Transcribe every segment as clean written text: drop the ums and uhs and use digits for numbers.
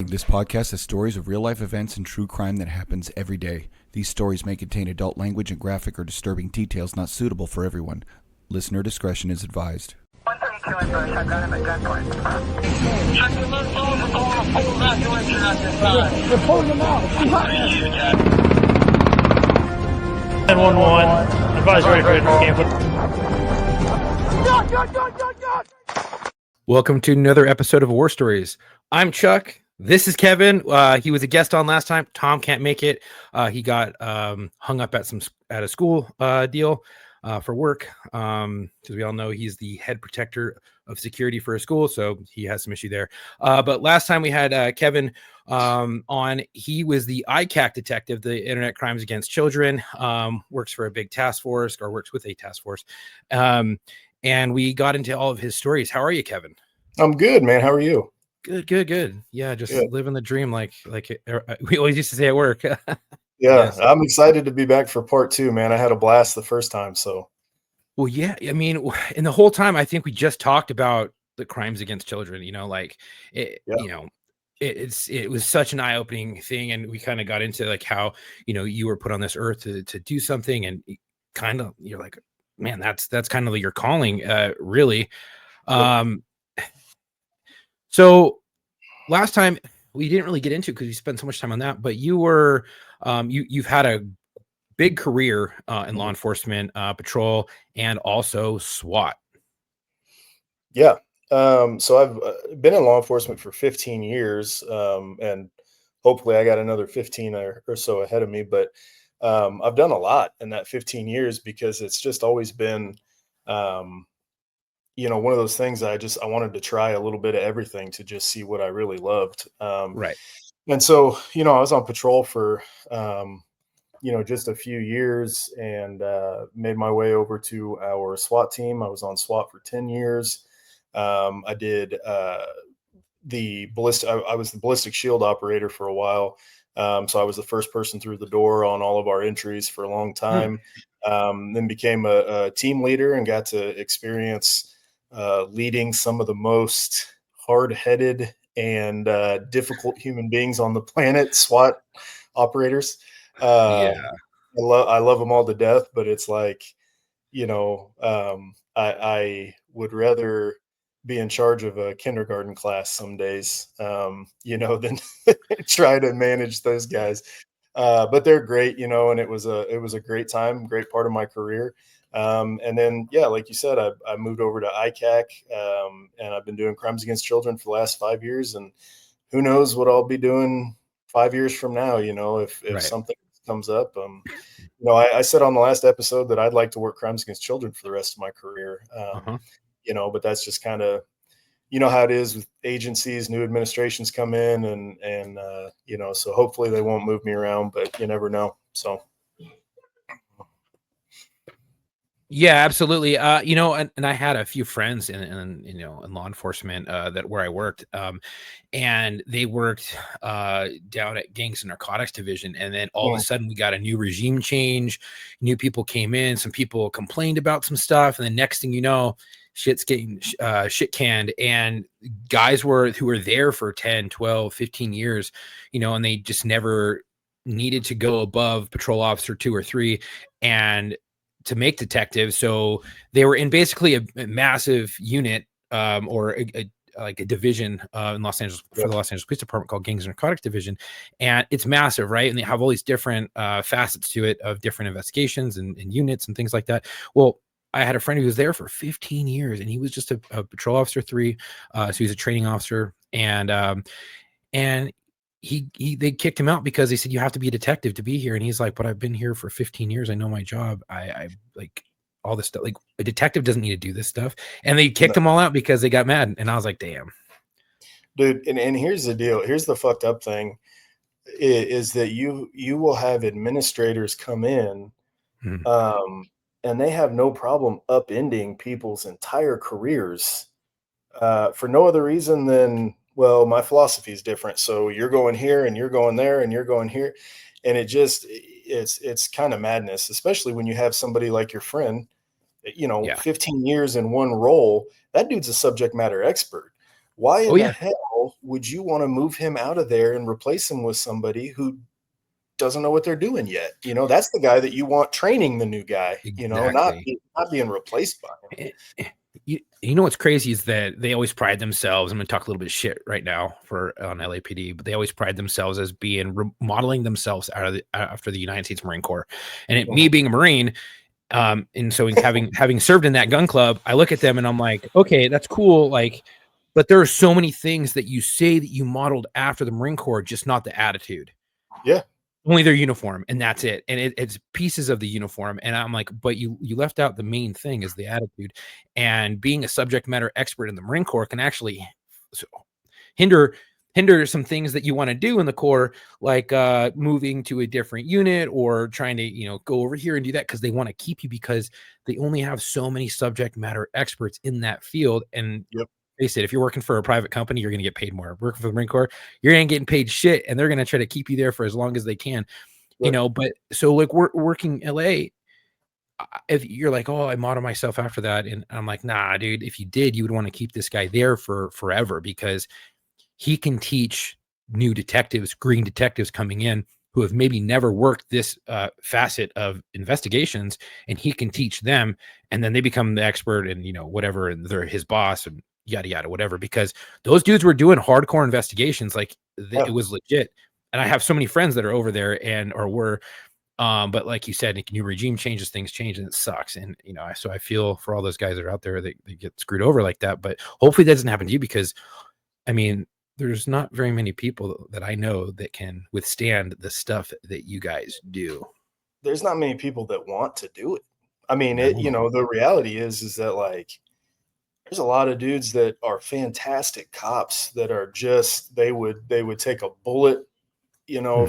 This podcast has stories of real-life events and true crime that happens every day. These stories may contain adult language and graphic or disturbing details not suitable for everyone. Listener discretion is advised. 132 in Bush, I've got him at gunpoint. Check your left phone, we're going to pull that direction at this time. They're pulling them out. 911. Advise ready for camp. Welcome to another episode of War Stories. I'm Chuck. This is Kevin. He was a guest on last time. Tom can't make it. He got hung up at a school deal for work. Because we all know he's the head protector of security for a school, so he has some issue there. But last time we had Kevin on. He was the ICAC Detective, the Internet Crimes Against Children. Works for a big task force, or works with a task force. And we got into all of his stories. How are you, Kevin? I'm good, man. How are you? Good. Yeah, just living the dream like we always used to say at work. Yeah, I'm excited to be back for part 2, man. I had a blast the first time, so. Well, yeah, I mean, and the whole time I think we just talked about the crimes against children, it was such an eye-opening thing, and we kind of got into like how, you were put on this earth to do something, and kind of you're like, man, that's kind of your calling, really. So last time we didn't really get into, because you spent so much time on that, but you were you've had a big career in law enforcement, patrol, and also SWAT. Yeah. So I've been in law enforcement for 15 years, and hopefully I got another 15 or so ahead of me, but I've done a lot in that 15 years because it's just always been one of those things I wanted to try a little bit of everything to just see what I really loved. Right. And so, I was on patrol for, just a few years, and made my way over to our SWAT team. I was on SWAT for 10 years. I did the ballistic, I was the ballistic shield operator for a while. So I was the first person through the door on all of our entries for a long time. Then became a team leader and got to experience leading some of the most hard-headed and difficult human beings on the planet, SWAT operators. I love them all to death, but it's like, I would rather be in charge of a kindergarten class some days, than try to manage those guys. But they're great, and it was a great time, great part of my career. And then, like you said, I moved over to ICAC, and I've been doing crimes against children for the last 5 years, and who knows what I'll be doing 5 years from now, if Right. something comes up. I said on the last episode that I'd like to work crimes against children for the rest of my career. But that's just kind of, how it is with agencies, new administrations come in, and so hopefully they won't move me around, but you never know. So. Yeah, absolutely. And I had a few friends in law enforcement where I worked, and they worked down at Gangs and Narcotics Division, and then all of a sudden we got a new regime change. New people came in, some people complained about some stuff, and the next thing you know, shit's getting shit canned, and guys who were there for 10, 12, 15 years, and they just never needed to go above patrol officer 2 or 3 and to make detectives. So they were in basically a massive unit, or a division in Los Angeles for the Los Angeles Police Department called Gangs and Narcotics Division. And it's massive, right? And they have all these different facets to it of different investigations and units and things like that. Well, I had a friend who was there for 15 years, and he was just a patrol officer 3. So he was a training officer, and they kicked him out because they said, you have to be a detective to be here. And he's like, but I've been here for 15 years. I know my job. I like all this stuff. Like, a detective doesn't need to do this stuff. And they kicked them all out because they got mad. And I was like, damn. Dude. And here's the deal. Here's the fucked up thing is that you will have administrators come in, and they have no problem upending people's entire careers for no other reason than, well, my philosophy is different. So you're going here and you're going there and you're going here. And it's kind of madness, especially when you have somebody like your friend, 15 years in one role. That dude's a subject matter expert. Why Oh in the yeah, hell would you want to move him out of there and replace him with somebody who doesn't know what they're doing yet? That's the guy that you want training the new guy, exactly. not being replaced by him. You know what's crazy is that they always pride themselves. I'm going to talk a little bit of shit right now on LAPD, but they always pride themselves as being modeling themselves after the United States Marine Corps. And me being a Marine, and so having served in that gun club, I look at them and I'm like, okay, that's cool. Like, but there are so many things that you say that you modeled after the Marine Corps, just not the attitude. Yeah. Only their uniform, and that's it. And it's pieces of the uniform. And I'm like, but you left out the main thing is the attitude. And being a subject matter expert in the Marine Corps can actually hinder some things that you want to do in the Corps, like moving to a different unit or trying to go over here and do that, because they want to keep you, because they only have so many subject matter experts in that field. And face it, if you're working for a private company, you're going to get paid more. Working for the Marine Corps, you're going to get paid shit, and they're going to try to keep you there for as long as they can. But so like we're working LA, if you're like, oh, I model myself after that, and I'm like, nah, dude, if you did, you would want to keep this guy there for forever, because he can teach new detectives, green detectives coming in, who have maybe never worked this facet of investigations, and he can teach them, and then they become the expert and whatever, and they're his boss and yada yada whatever, because those dudes were doing hardcore investigations, like it was legit. And I have so many friends that are over there but like you said, new regime changes, things change, and it sucks. And so I feel for all those guys that are out there that they get screwed over like that, but hopefully that doesn't happen to you, because I mean, there's not very many people that I know that can withstand the stuff that you guys do. There's not many people that want to do it. I mean, the reality is that, like, there's a lot of dudes that are fantastic cops that are just, they would take a bullet,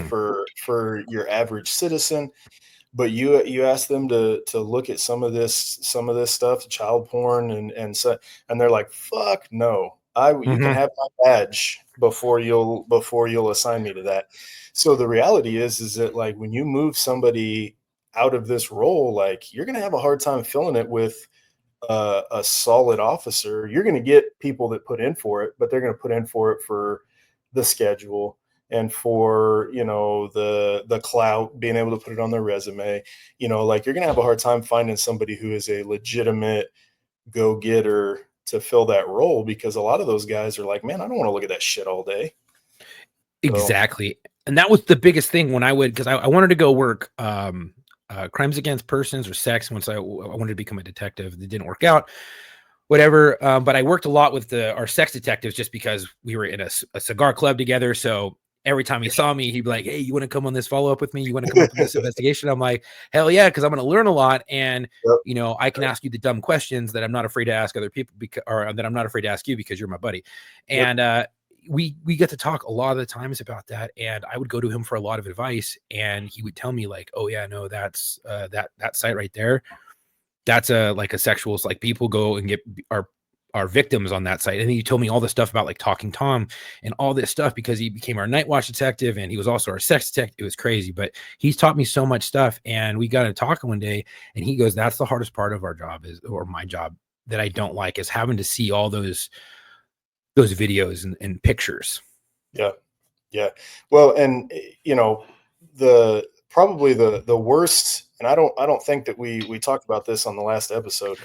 for your average citizen. But you ask them to look at some of this stuff, child porn and they're like, fuck no. You can have my badge before you'll assign me to that. So the reality is that, like, when you move somebody out of this role, like, you're gonna have a hard time filling it with a solid officer. You're gonna get people that put in for it, but they're gonna put in for it for the schedule and for the clout, being able to put it on their resume. Like, you're gonna have a hard time finding somebody who is a legitimate go-getter to fill that role, because a lot of those guys are like, man, I don't want to look at that shit all day. Exactly. And that was the biggest thing when because I wanted to go work crimes against persons or sex. Once I wanted to become a detective, it didn't work out, whatever. But I worked a lot with our sex detectives, just because we were in a cigar club together. So every time he saw me, he'd be like, hey, you want to come on this follow-up with me? You want to come up with this investigation? I'm like, hell yeah, because I'm going to learn a lot. And, I can ask you the dumb questions that I'm not afraid to ask other people, or that I'm not afraid to ask you, because you're my buddy. And we get to talk a lot of the times about that. And I would go to him for a lot of advice, and he would tell me, like, oh yeah, no, that's that site right there. That's like a sexual, like, people go and get our victims on that site. And he told me all this stuff about, like, Talking Tom and all this stuff, because he became our night watch detective and he was also our sex detective. It was crazy, but he's taught me so much stuff. And we got to talking one day, and he goes, that's the hardest part of our job or my job that I don't like, is having to see all those videos and pictures. Yeah. Well, and probably the worst, and I don't think that we talked about this on the last episode,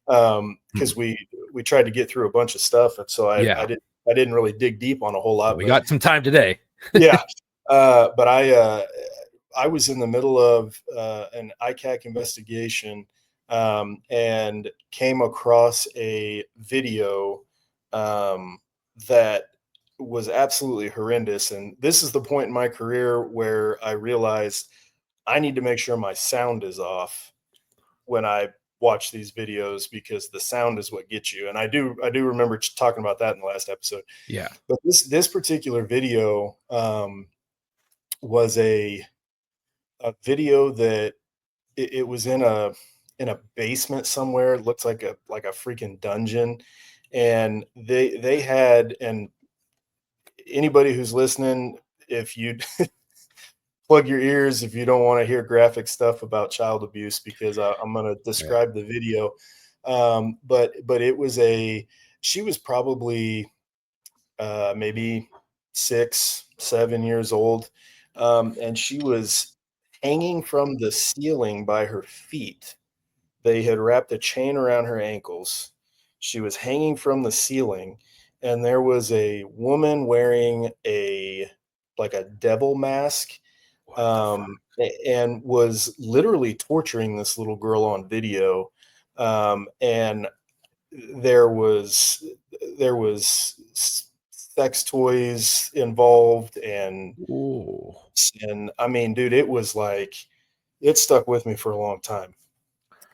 because we tried to get through a bunch of stuff, and so I didn't really dig deep on a whole lot. We got some time today. Yeah. But I was in the middle of an ICAC investigation, and came across a video that was absolutely horrendous. And this is the point in my career where I realized I need to make sure my sound is off when I watch these videos, because the sound is what gets you. And I do remember talking about that in the last episode. Yeah. But this particular video was a video that it was in a basement somewhere. It looks like a freaking dungeon. And they had, and anybody who's listening, if you plug your ears if you don't want to hear graphic stuff about child abuse, because I'm going to describe the video. But it was she was probably maybe 6, 7 years old. And she was hanging from the ceiling by her feet. They had wrapped a chain around her ankles. She was hanging from the ceiling, and there was a woman wearing like a devil mask, and was literally torturing this little girl on video. And there was there was sex toys involved, Ooh. and I mean, dude, it was like it stuck with me for a long time.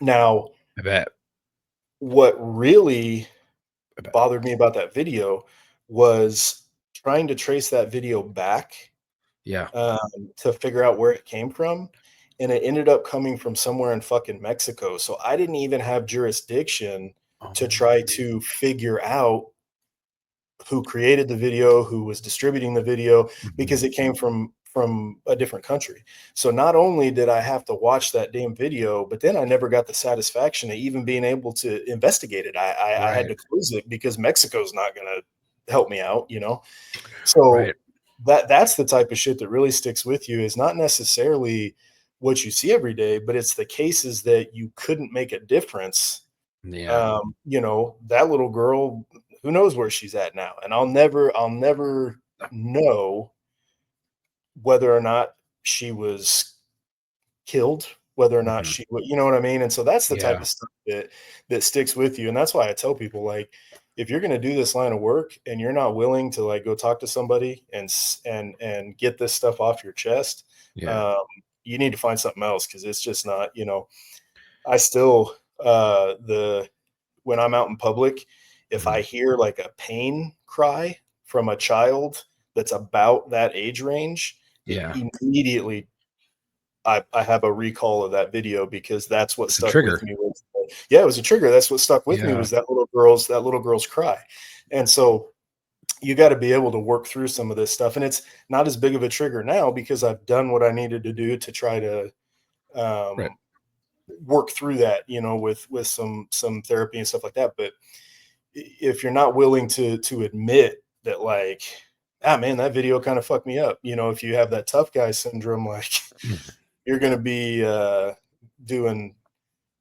Now, I bet. what really I bet. bothered me about that video was trying to trace that video back, Yeah. to figure out where it came from, and it ended up coming from somewhere in fucking Mexico. So I didn't even have jurisdiction to Oh. try to figure out who created the video, who was distributing the video, because Mhm. it came from a different country. So not only did I have to watch that damn video, but then I never got the satisfaction of even being able to investigate it. I had Right. to close it because Mexico's not going to help me out, you know? So Right. that's the type of shit that really sticks with you, is not necessarily what you see every day, but it's the cases that you couldn't make a difference. Yeah. You know, that little girl, who knows where she's at now? And I'll never know whether or not she was killed, whether or not Mhm. she you know what I mean? And so that's the type Yeah. of stuff that sticks with you. And that's why I tell people, like, if you're going to do this line of work and you're not willing to like go talk to somebody and get this stuff off your chest, Yeah. um, you need to find something else, because it's just not, you know, I still the when I'm out in public, if I Mhm. hear like a pain cry from a child that's about that age range, Yeah. immediately I have a recall of that video, because that's what It's a stuck with trigger. me. Yeah, it was a trigger. That's what stuck with me, Yeah. was that little girl's cry. And so you got to be able to work through some of this stuff. And it's not as big of a trigger now, because I've done what I needed to do to try to Right. um, work through that, you know, with some therapy and stuff like that. But if you're not willing to admit that, like, ah, man, that video kind of fucked me up, you know, if you have that tough guy syndrome, like, Mhm. you're going to be doing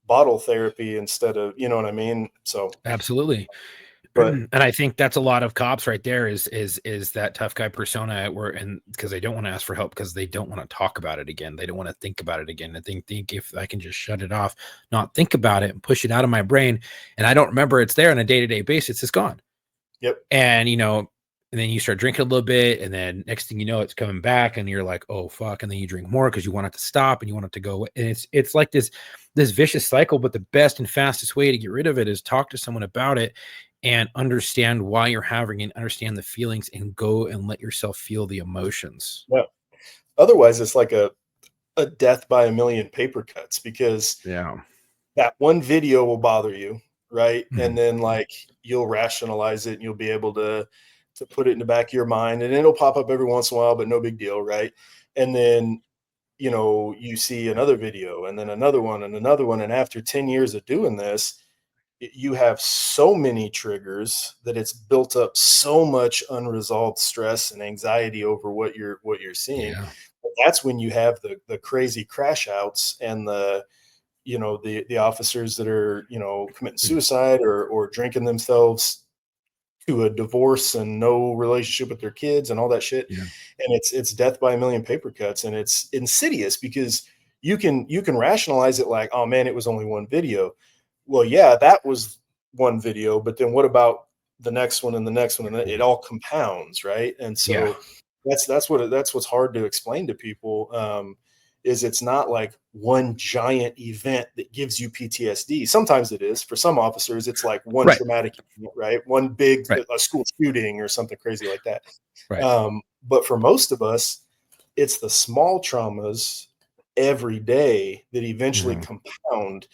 bottle therapy instead of, you know what I mean? So, Absolutely. but And I think that's a lot of cops right there, is that tough guy persona, where, and because they don't want to ask for help, because they don't want to talk about it again. They don't want to think about it again. And think if I can just shut it off, not think about it, and push it out of my brain, and I don't remember it's there on a day-to-day basis, it's gone. yep, And and then you start drinking a little bit, and then next thing you know, it's coming back, and you're like, oh fuck, and then you drink more because you want it to stop and you want it to go away. And it's like this vicious cycle. But the best and fastest way to get rid of it is talk to someone about it and understand why you're having it, understand the feelings, and go and let yourself feel the emotions. yeah. Otherwise, it's like a death by a million paper cuts, because Yeah. that one video will bother you, right? And Mhm. then, like, you'll rationalize it, and you'll be able to put it in the back of your mind, and it'll pop up every once in a while, but no big deal, right? And then, you know, you see another video, and then another one, and another one, and after 10 years of doing this, you have so many triggers that it's built up so much unresolved stress and anxiety over what you're seeing. Yeah. But that's when you have the crazy crash outs, and the, you know, the officers that are, you know, committing suicide, or drinking themselves to a divorce and no relationship with their kids and all that shit. Yeah. And it's death by a million paper cuts, and it's insidious, because you can rationalize it like, oh man, it was only one video. Well, yeah, that was one video, but then what about the next one and the next one? And it all compounds, right? And Yeah. so that's what's hard to explain to people. Is it's not like one giant event that gives you PTSD. Sometimes it is. For some officers, it's like one Right. traumatic event, right? One big Right. a school shooting or something crazy like that. Right. But for most of us, it's the small traumas every day that eventually Mhm. compound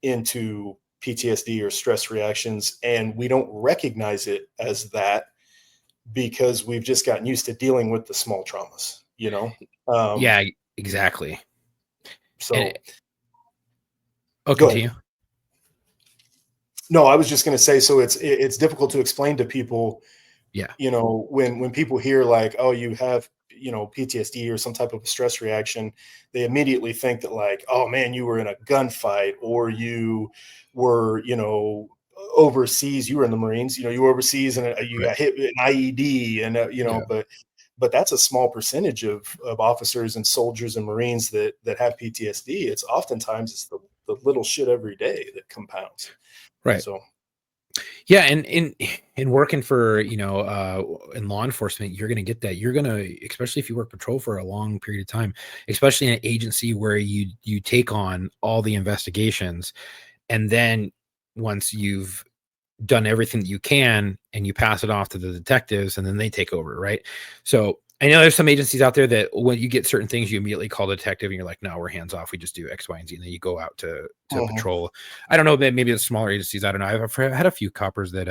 into PTSD or stress reactions, and we don't recognize it as that, because we've just gotten used to dealing with the small traumas, you know? Um, Yeah. Exactly. And so oh, go ahead. continue. No, I was just going to say, so it's difficult to explain to people Yeah. you know, when people hear like, oh, you have, you know, PTSD or some type of a stress reaction, they immediately think that like, oh man, you were in a gunfight, or you were, you know, overseas, you were in the Marines, you know, you were overseas and you Right. got hit with an IED, and you know, Yeah. but that's a small percentage of officers and soldiers and Marines that have PTSD. It's oftentimes it's the little shit every day that compounds. Right. So Yeah, and in working for, in law enforcement, you're gonna get that. You're gonna, especially if you work patrol for a long period of time, especially in an agency where you take on all the investigations, and then once you've done everything that you can and you pass it off to the detectives and then they take over, right? So I know there's some agencies out there that when you get certain things, you immediately call the detective and you're like, no, we're hands off. We just do X, Y, and Z. And then you go out to mhm, patrol. I don't know, maybe the smaller agencies. I don't know. I've had a few coppers that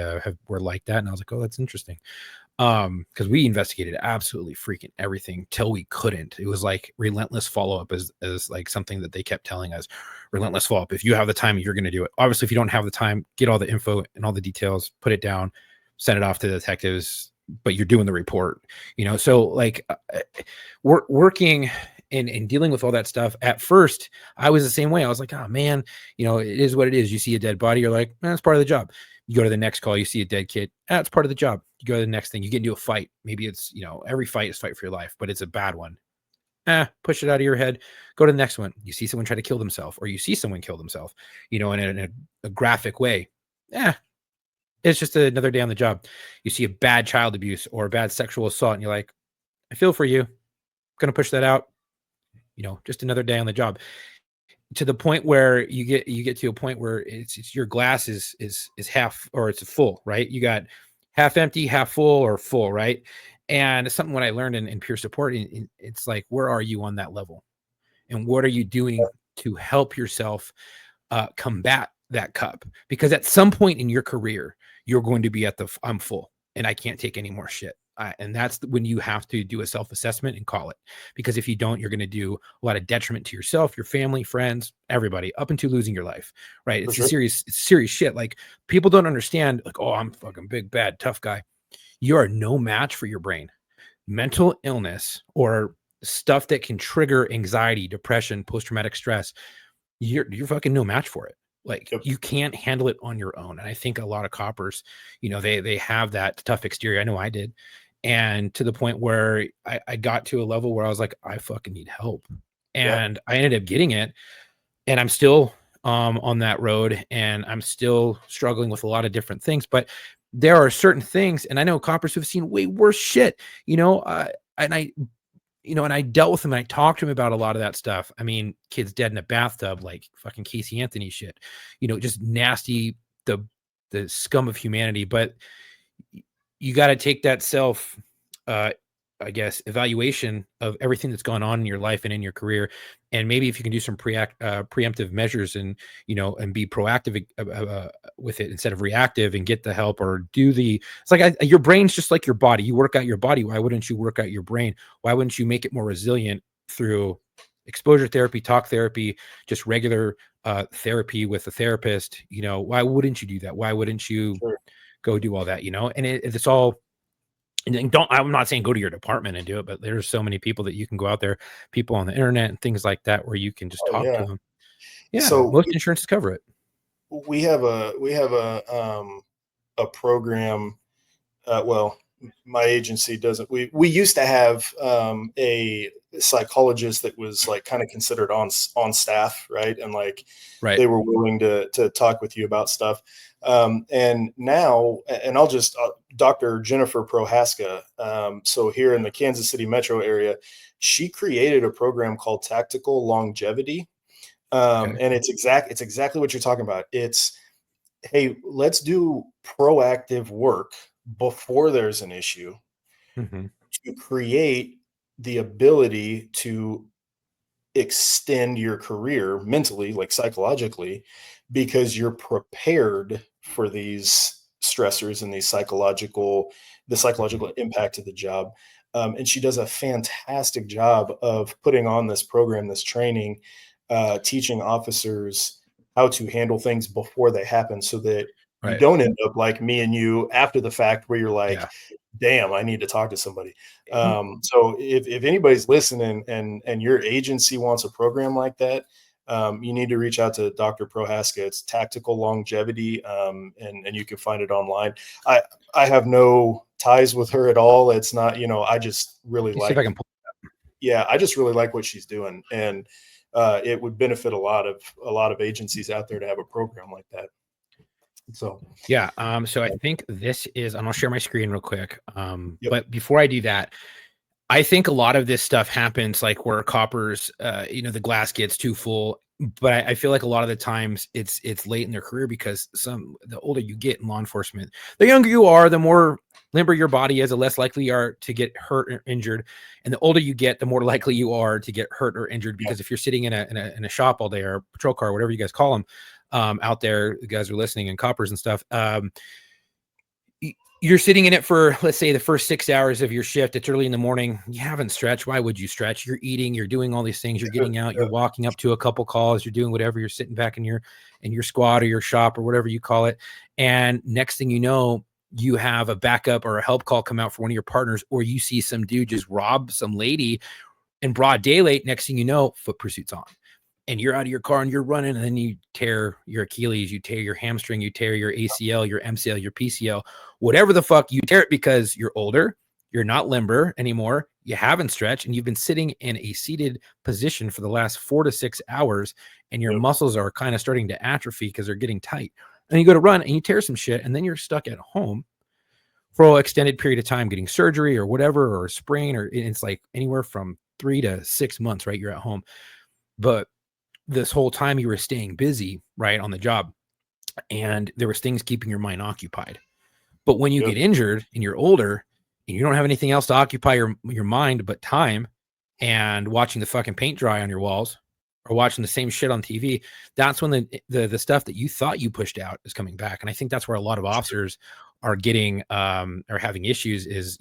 were like that. And I was like, oh, that's interesting. Because we investigated absolutely freaking everything till we couldn't. It was like relentless follow-up as like something that they kept telling us. Relentless follow-up. If you have the time, you're gonna do it. Obviously, if you don't have the time, get all the info and all the details, put it down, send it off to the detectives, but you're doing the report, so like working and dealing with all that stuff. At first, I was the same way. I was like, oh man, it is what it is. You see a dead body, you're like, that's part of the job. You go to the next call, you see a dead kid. That's part of the job. You go to the next thing, you get into a fight. Maybe it's, every fight is fight for your life, but it's a bad one. Push it out of your head. Go to the next one. You see someone try to kill themselves, or you see someone kill themselves, in a graphic way. It's just another day on the job. You see a bad child abuse or a bad sexual assault, and you're like, I feel for you. Gonna push that out. Just another day on the job. To the point where you get to a point where it's your glass is half, or it's full, right? You got half empty, half full, or full, right? And it's something what I learned in peer support. It's like, where are you on that level, and what are you doing to help yourself combat that cup? Because at some point in your career, you're going to be at I'm full and I can't take any more shit. And that's when you have to do a self-assessment and call it. Because if you don't, you're going to do a lot of detriment to yourself, your family, friends, everybody, up into losing your life. Right? for It's sure. it's serious shit. Like, people don't understand. Like, oh, I'm fucking big, bad, tough guy. You are no match for your brain. Mental illness or stuff that can trigger anxiety, depression, post-traumatic stress, you're fucking no match for it. Like, Yep. you can't handle it on your own. And I think a lot of coppers, they have that tough exterior. I know I did. And to the point where I got to a level where I was like, I fucking need help. Yeah. And I ended up getting it. And I'm still on that road, and I'm still struggling with a lot of different things. But there are certain things, and I know coppers who've seen way worse shit, and I dealt with him and I talked to him about a lot of that stuff. I mean, kids dead in a bathtub, like fucking Casey Anthony shit, just nasty, the scum of humanity. But you got to take that self, uh, I guess, evaluation of everything that's gone on in your life and in your career. And maybe if you can do some preemptive measures, and, and be proactive with it instead of reactive, and get the help, or it's like, your brain's just like your body. You work out your body. Why wouldn't you work out your brain? Why wouldn't you make it more resilient through exposure therapy, talk therapy, just regular therapy with a therapist? Why wouldn't you do that? Why wouldn't you Sure. go do all that? And it's all, and don't, I'm not saying go to your department and do it, but there's so many people that you can go out there, people on the internet and things like that, where you can just Oh talk to yeah. them. Yeah, So most insurances cover it. we have a program. Well, my agency doesn't. We used to have a psychologist that was like kind of considered on staff, right? And like Right. they were willing to talk with you about stuff. And now, and Dr. Jennifer Prohaska. So here in the Kansas City metro area, she created a program called Tactical Longevity. Okay. And it's exactly what you're talking about. It's, hey, let's do proactive work before there's an issue Hmm. to create the ability to extend your career mentally, like psychologically, because you're prepared for these stressors and the Hmm. psychological impact of the job. And she does a fantastic job of putting on this program, this training, teaching officers how to handle things before they happen, so that you Right. don't end up like me and you after the fact where you're like, Yeah. damn, I need to talk to somebody. So if anybody's listening and your agency wants a program like that, you need to reach out to Dr. Prohaska. It's Tactical Longevity, and you can find it online. I have no ties with her at all. It's not, I just really Let me see if I can pull. I just really like what she's doing, and it would benefit a lot of agencies out there to have a program like that. So Yeah. So I think this is, and I'll share my screen real quick. Yep. But before I do that, I think a lot of this stuff happens like where coppers, the glass gets too full. But I feel like a lot of the times it's late in their career because the older you get in law enforcement, the younger you are, the more limber your body is, the less likely you are to get hurt or injured. And the older you get, the more likely you are to get hurt or injured. Because if you're sitting in a shop all day, or a patrol car, whatever you guys call them, out there, the guys are listening, and coppers and stuff. You're sitting in it for, let's say, the first 6 hours of your shift. It's early in the morning. You haven't stretched. Why would you stretch? You're eating, you're doing all these things. You're getting out, you're walking up to a couple calls, you're doing whatever. You're sitting back in your squad or your shop or whatever you call it. And next thing you know, you have a backup or a help call come out for one of your partners, or you see some dude just rob some lady in broad daylight. Next thing you know, foot pursuit's on. And you're out of your car and you're running, and then you tear your Achilles, you tear your hamstring, you tear your ACL, your MCL, your PCL, whatever the fuck, you tear it because you're older, you're not limber anymore, you haven't stretched, and you've been sitting in a seated position for the last 4 to 6 hours, and your muscles are kind of starting to atrophy because they're getting tight. And you go to run and you tear some shit, and then you're stuck at home for an extended period of time getting surgery or whatever, or a sprain, or it's like anywhere from 3 to 6 months, right? You're at home. But this whole time you were staying busy, right, on the job, and there was things keeping your mind occupied. But when you get injured and you're older and you don't have anything else to occupy your mind but time and watching the fucking paint dry on your walls or watching the same shit on TV, that's when the stuff that you thought you pushed out is coming back. And I think that's where a lot of officers are getting or having issues is,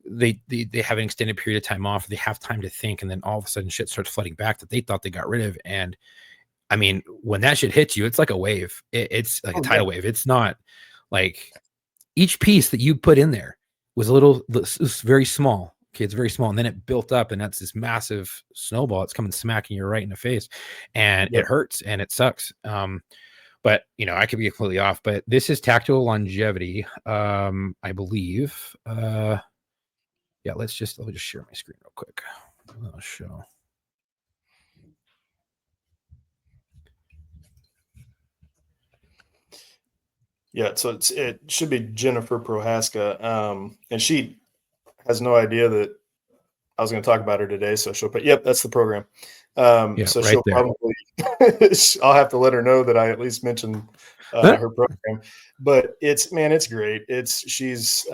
they have an extended period of time off, they have time to think, and then all of a sudden shit starts flooding back that they thought they got rid of. And I mean, when that shit hits you, it's like a wave. It's like a tidal wave. It's not like each piece that you put in there was it's very small. Okay, it's very small, and then it built up, and that's this massive snowball. It's coming smacking you right in the face, and it hurts and it sucks. But I could be completely off. But this is Tactical Longevity, I believe. Yeah, let me just share my screen real quick. I'll show. Yeah, so it should be Jennifer Prohaska, and she has no idea that I was going to talk about her today. So she'll put, yep, that's the program. So right she'll there. probably, I'll have to let her know that I at least mentioned her program. But it's great. She's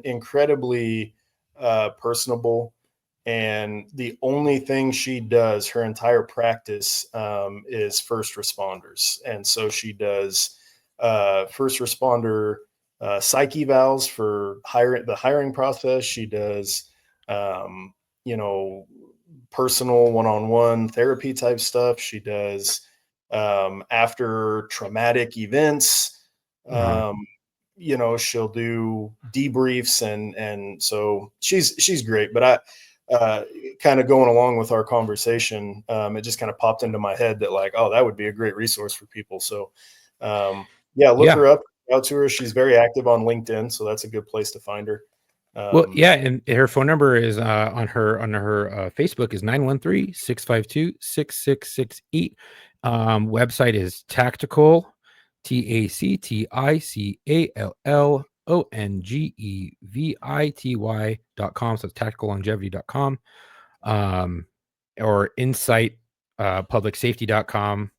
incredibly personable. And the only thing she does her entire practice is first responders. And so she does first responder psyche evals for the hiring process. She does, personal one-on-one therapy type stuff. She does after traumatic events. She'll do debriefs, and so she's great. But I kind of going along with our conversation, it just kind of popped into my head that like, oh, that would be a great resource for people. So look her up, out to her. She's very active on LinkedIn, so that's a good place to find her. And her phone number is on her Facebook is 913-652-6668. Website is tactical, tactallongevity.com. So it's tactacallongevity.com, or insight publicsafety.com.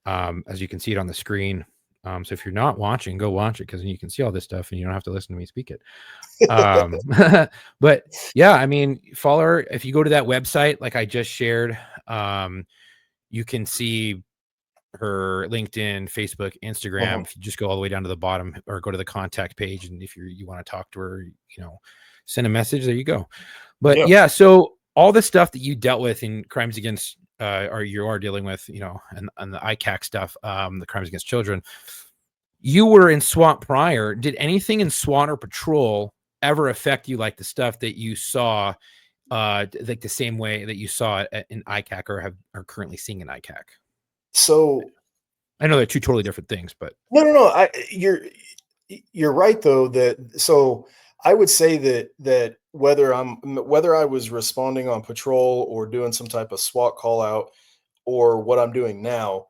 As you can see it on the screen. So if you're not watching, go watch it, because then you can see all this stuff and you don't have to listen to me speak it. But yeah, I mean, follow her. If you go to that website, like I just shared, you can see her LinkedIn, Facebook, Instagram. If you just go all the way down to the bottom or go to the contact page, and if you want to talk to her, send a message, there you go. But yeah, so all the stuff that you dealt with in crimes against or you are dealing with, and the ICAC stuff, the crimes against children, You were in SWAT prior. Did anything in SWAT or patrol ever affect you like the stuff that you saw, like the same way that you saw it in ICAC or are currently seeing in ICAC? So I know they're two totally different things, but no. You're right though, so I would say that whether I was responding on patrol or doing some type of SWAT call out or what I'm doing now,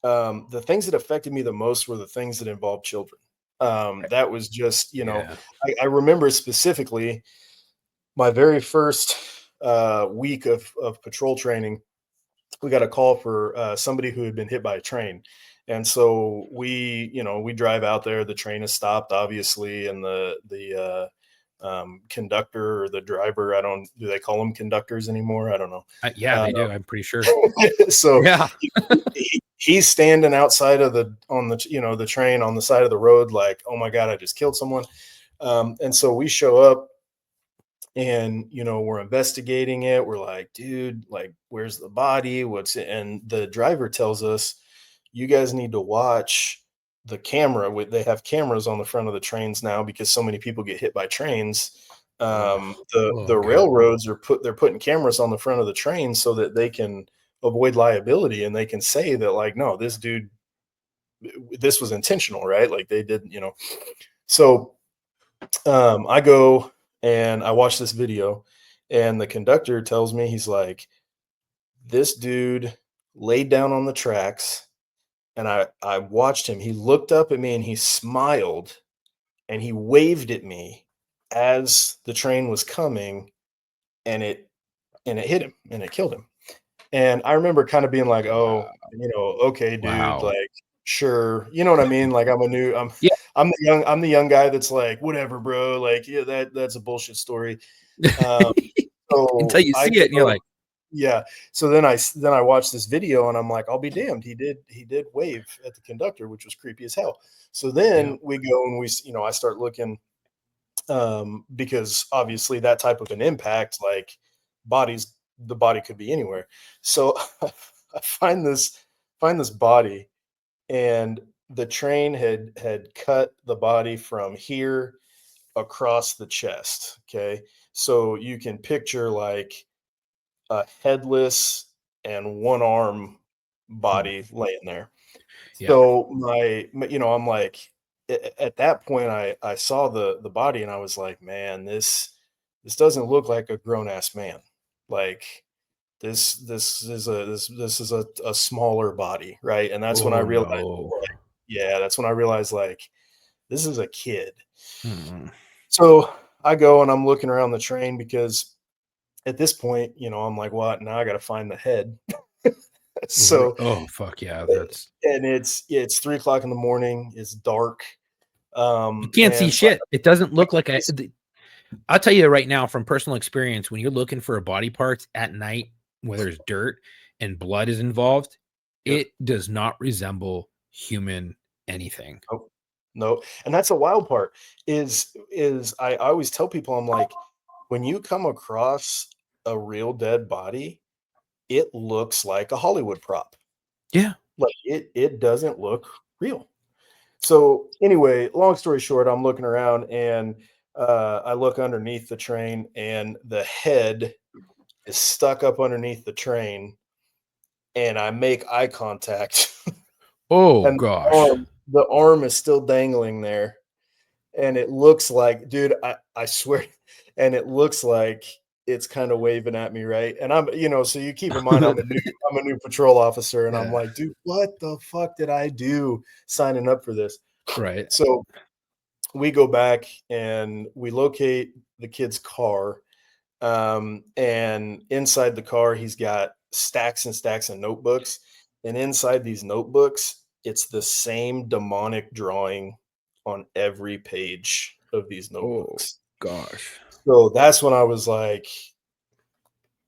the things that affected me the most were the things that involved children. That was just, yeah. I remember specifically my very first week of patrol training. We got a call for somebody who had been hit by a train. And so we drive out there. The train is stopped, obviously, and the conductor or the driver, do they call them conductors anymore? I don't know. Yeah, they do. I'm pretty sure. So Yeah. he's standing outside of the train on the side of the road, like, oh my God, I just killed someone. And so we show up and we're investigating it. We're like, dude, like, where's the body? What's it? And the driver tells us, you guys need to watch the camera. They have cameras on the front of the trains now because so many people get hit by trains. The God. railroads they're putting cameras on the front of the train so that they can avoid liability, and they can say that, like, no, this was intentional, right? Like they did, So I go and I watch this video, and the conductor tells me, he's like, this dude laid down on the tracks, and I watched him. He looked up at me and he smiled and he waved at me as the train was coming, and it hit him and it killed him. And I remember kind of being like, oh, okay, dude, Wow. like, sure, you know what I mean? Like, Yeah. I'm the young guy that's like, whatever, bro. Like, yeah, that's a bullshit story. Um, Until so you I see it, and you're go, like, yeah. So then I watched this video, and I'm like, I'll be damned. He did wave at the conductor, which was creepy as hell. So yeah, then we go and I start looking, because obviously that type of an impact, like, the body could be anywhere. So I find this body, and the train had cut the body from here across the chest. Okay. So you can picture like a headless and one arm hmm, body laying there. yeah. So I'm like, at that point, I saw the body, and I was like, man, this doesn't look like a grown ass man. Like, this is a smaller body, right? And that's when I Oh realized, no. like, yeah, that's when I realized, like, this is a kid. Mm-mm. So I go and I'm looking around the train because at this point, I'm like, what? Now I got to find the head. So, Oh fuck yeah, that's and it's 3 o'clock in the morning. It's dark. you can't see And so shit. It doesn't look like I'll tell you right now from personal experience, when you're looking for a body parts at night where there's dirt and blood is involved, yep. it does not resemble human anything. Nope. No, and that's a wild part is I always tell people, I'm like, when you come across a real dead body, it looks like a Hollywood prop. Yeah. Like, it doesn't look real. So anyway, long story short, I'm looking around, and I look underneath the train, and the head is stuck up underneath the train, and I make eye contact, Oh and gosh. the arm is still dangling there. And it looks like, dude, I swear, and it looks like it's kind of waving at me, right? And so you keep in mind, I'm a new patrol officer, and I'm Yeah. like, dude, what the fuck did I do signing up for this? Right. So we go back and we locate the kid's car. And inside the car, he's got stacks and stacks of notebooks. And inside these notebooks, it's the same demonic drawing on every page of these Oh notebooks. gosh. So that's when I was like,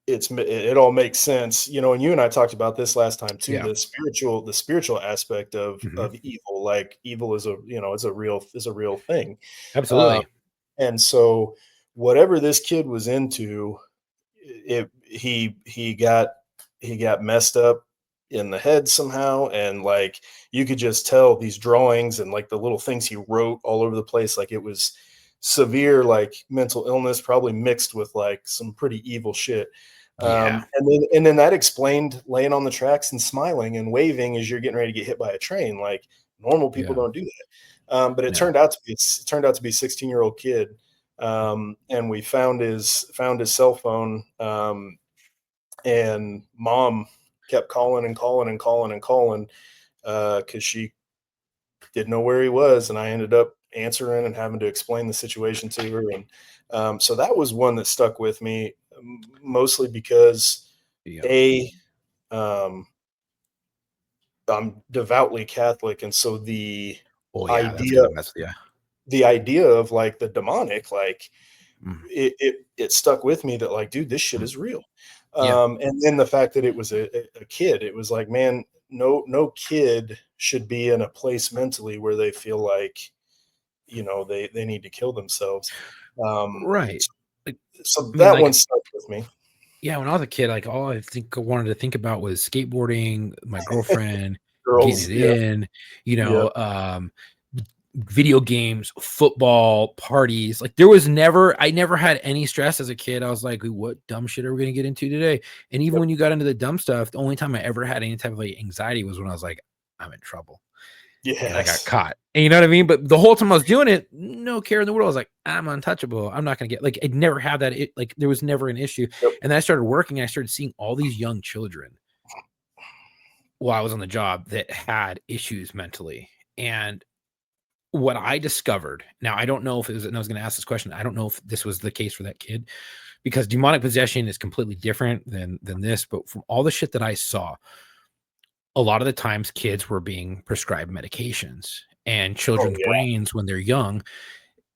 it all makes sense, and you and I talked about this last time too, Yeah. the spiritual aspect of Mhm. of evil. Like, evil is a real thing. Um, Absolutely. and so whatever this kid was into, he got messed up in the head somehow, and like you could just tell these drawings and like the little things he wrote all over the place, like it was severe like mental illness, probably mixed with like some pretty evil shit. Yeah. And then that explained laying on the tracks and smiling and waving as you're getting ready to get hit by a train. Like normal people Yeah. don't do that. But it No. turned out to be a 16-year-old kid. And we found his cell phone. And mom kept calling and calling and calling and calling because she didn't know where he was, and I ended up answering and having to explain the situation to her. And so that was one that stuck with me, mostly because Yeah. a um, I'm devoutly Catholic, and so Oh yeah, that's idea gonna mess with you. the idea of like the demonic, like Mm, it stuck with me that like, dude, this shit mm. is real. Yeah. And then the fact that it was a kid, it was like, man, no kid should be in a place mentally where they feel like, they need to kill themselves. Um, Right. Like, so I mean, that one like, stuck with me. yeah, when I was a kid, like all I wanted to think about was skateboarding, my girlfriend, getting Girls, it yeah, in, yeah, video games, football, parties. Like there was never, I never had any stress as a kid. I was like, what dumb shit are we gonna get into today? And even yep, when you got into the dumb stuff, the only time I ever had any type of like anxiety was when I was like, I'm in trouble and I got yes, caught. And you know what I mean? But the whole time I was doing it, no care in the world. I was like, I'm untouchable. I'm not gonna get like I never had that. Like there was never an issue. yep, And then I started working. I started seeing all these young children while I was on the job that had issues mentally. And what I discovered now, I don't know if it was, and I was going to ask this question. I don't know if this was the case for that kid because demonic possession is completely different than this. But from all the shit that I saw, a lot of the times kids were being prescribed medications and oh children's yeah, brains when they're young,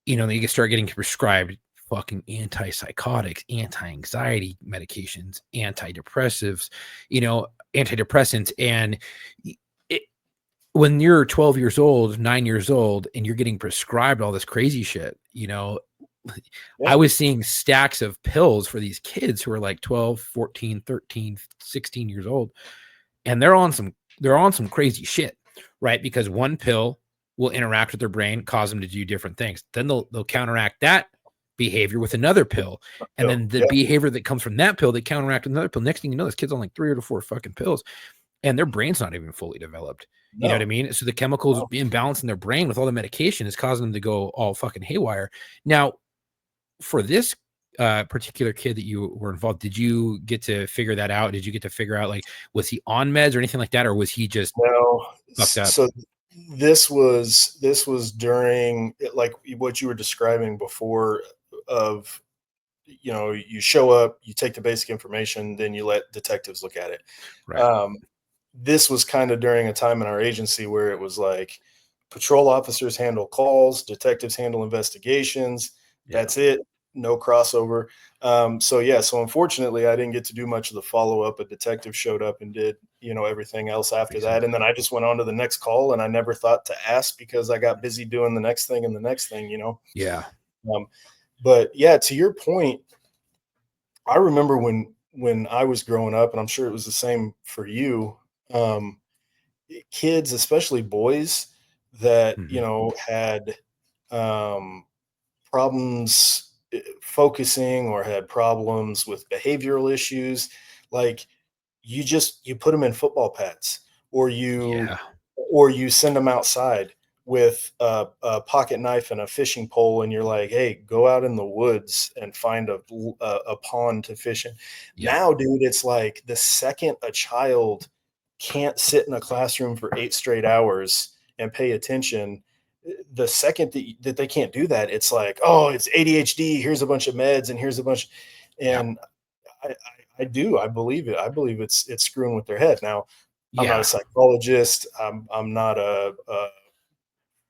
they start getting prescribed fucking antipsychotics, anti-anxiety medications, antidepressives, antidepressants. And it, when you're 12 years old, 9 years old, and you're getting prescribed all this crazy shit, yeah, I was seeing stacks of pills for these kids who are like 12, 14, 13, 16 years old. And they're on some crazy shit, right? Because one pill will interact with their brain, cause them to do different things. Then they'll counteract that behavior with another pill. And yep, then the yeah, behavior that comes from that pill, they counteract with another pill. Next thing you know, this kid's on like 3 or 4 fucking pills and their brain's not even fully developed. You know what I no, mean? So the chemicals no. imbalance in their brain with all the medication is causing them to go all fucking haywire. Now, for this particular kid that you were involved, did you get to figure that out? Did you get to figure out like was he on meds or anything like that, or was he just No, fucked up? so this was during like what you were describing before of you show up, you take the basic information, then you let detectives look at it. Right. Um, this was kind of during a time in our agency where it was like patrol officers handle calls, detectives handle investigations. Yeah. That's it. No crossover. So yeah, so unfortunately I didn't get to do much of the follow up. A detective showed up and did, everything else after that. And then I just went on to the next call and I never thought to ask because I got busy doing the next thing and the next thing. Yeah. Um, but yeah, to your point, I remember when I was growing up, and I'm sure it was the same for you. Um, Kids, especially boys, that Mhm. had um, problems focusing or had problems with behavioral issues, like you put them in football pads, or you Yeah. or you send them outside with a pocket knife and a fishing pole, and you're like, hey, go out in the woods and find a pond to fish in. Yep. Now, dude, it's like the second a child can't sit in a classroom for 8 straight hours and pay attention, the second that they can't do that, it's like, oh, it's ADHD, here's a bunch of meds and here's a bunch. Yep. And I believe it. I believe it's screwing with their head. Now, I'm not a Yeah. psychologist. I'm not a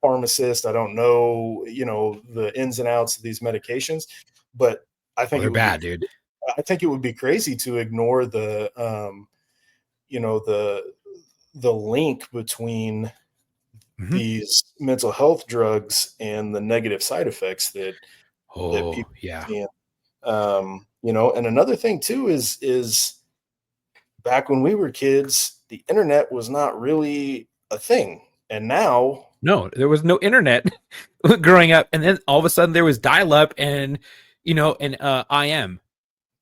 pharmacist. I don't know, the ins and outs of these medications, but I Oh, think it they're would be bad, dude. I think it would be crazy to ignore you know, the link between Mhm. these mental health drugs and the negative side effects that Oh, people yeah. see. And another thing too is back when we were kids, the internet was not really a thing. And now, No, there was no internet growing up, and then all of a sudden there was dial-up and IM.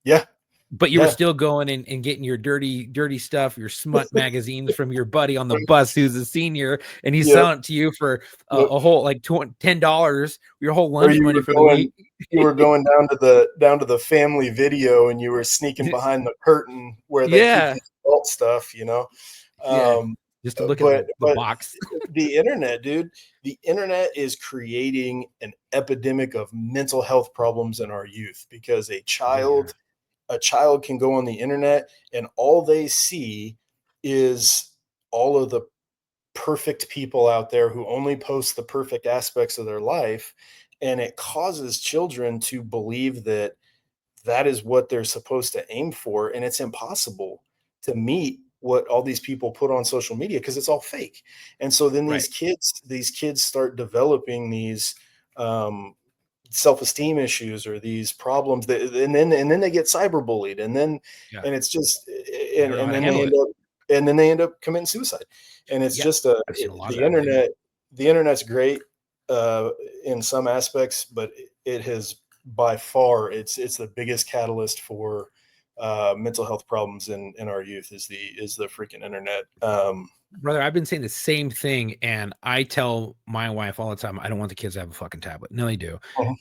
yeah, But you were yeah, still going and getting your dirty stuff, your smut magazines from your buddy on the bus who's a senior, and he's yep, selling it to you for yep. a whole like $10, your whole Or lunch money for the week. you were going down to the family video, and you were sneaking behind the curtain where they keep Yeah, the adult stuff, yeah, Um, just to look at but the box. the internet, dude, the internet is creating an epidemic of mental health problems in our youth because Oh yeah, a child can go on the internet and all they see is all of the perfect people out there who only post the perfect aspects of their life, and it causes children to believe that that is what they're supposed to aim for, and it's impossible to meet what all these people put on social media because it's all fake. And so then right, these kids start developing these um, self-esteem issues or these problems that, and then they get cyberbullied, yeah. and it's just They don't know how to handle it. and then they end up committing suicide. And it's Yeah, just I've seen a lot of the that. internet's great in some aspects, but it has by far it's the biggest catalyst for mental health problems in our youth is the freaking internet. Brother, I've been saying the same thing, and I tell my wife all the time, I don't want the kids to have a fucking tablet. No, they do. Mhm.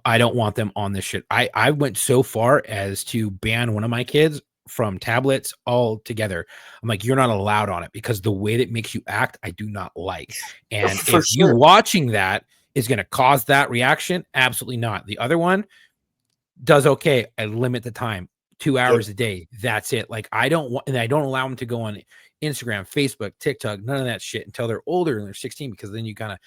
I don't want them on this shit. I went so far as to ban one of my kids from tablets altogether. I'm like, you're not allowed on it because the way that makes you act, I do not like. And For if you sure. watching that is going to cause that reaction, absolutely not. The other one does okay. I limit the time, 2 hours Yep. a day. That's it. Like I don't want, and I don't allow them to go on Instagram, Facebook, TikTok, none of that shit until they're older and they're 16, because then you kind of,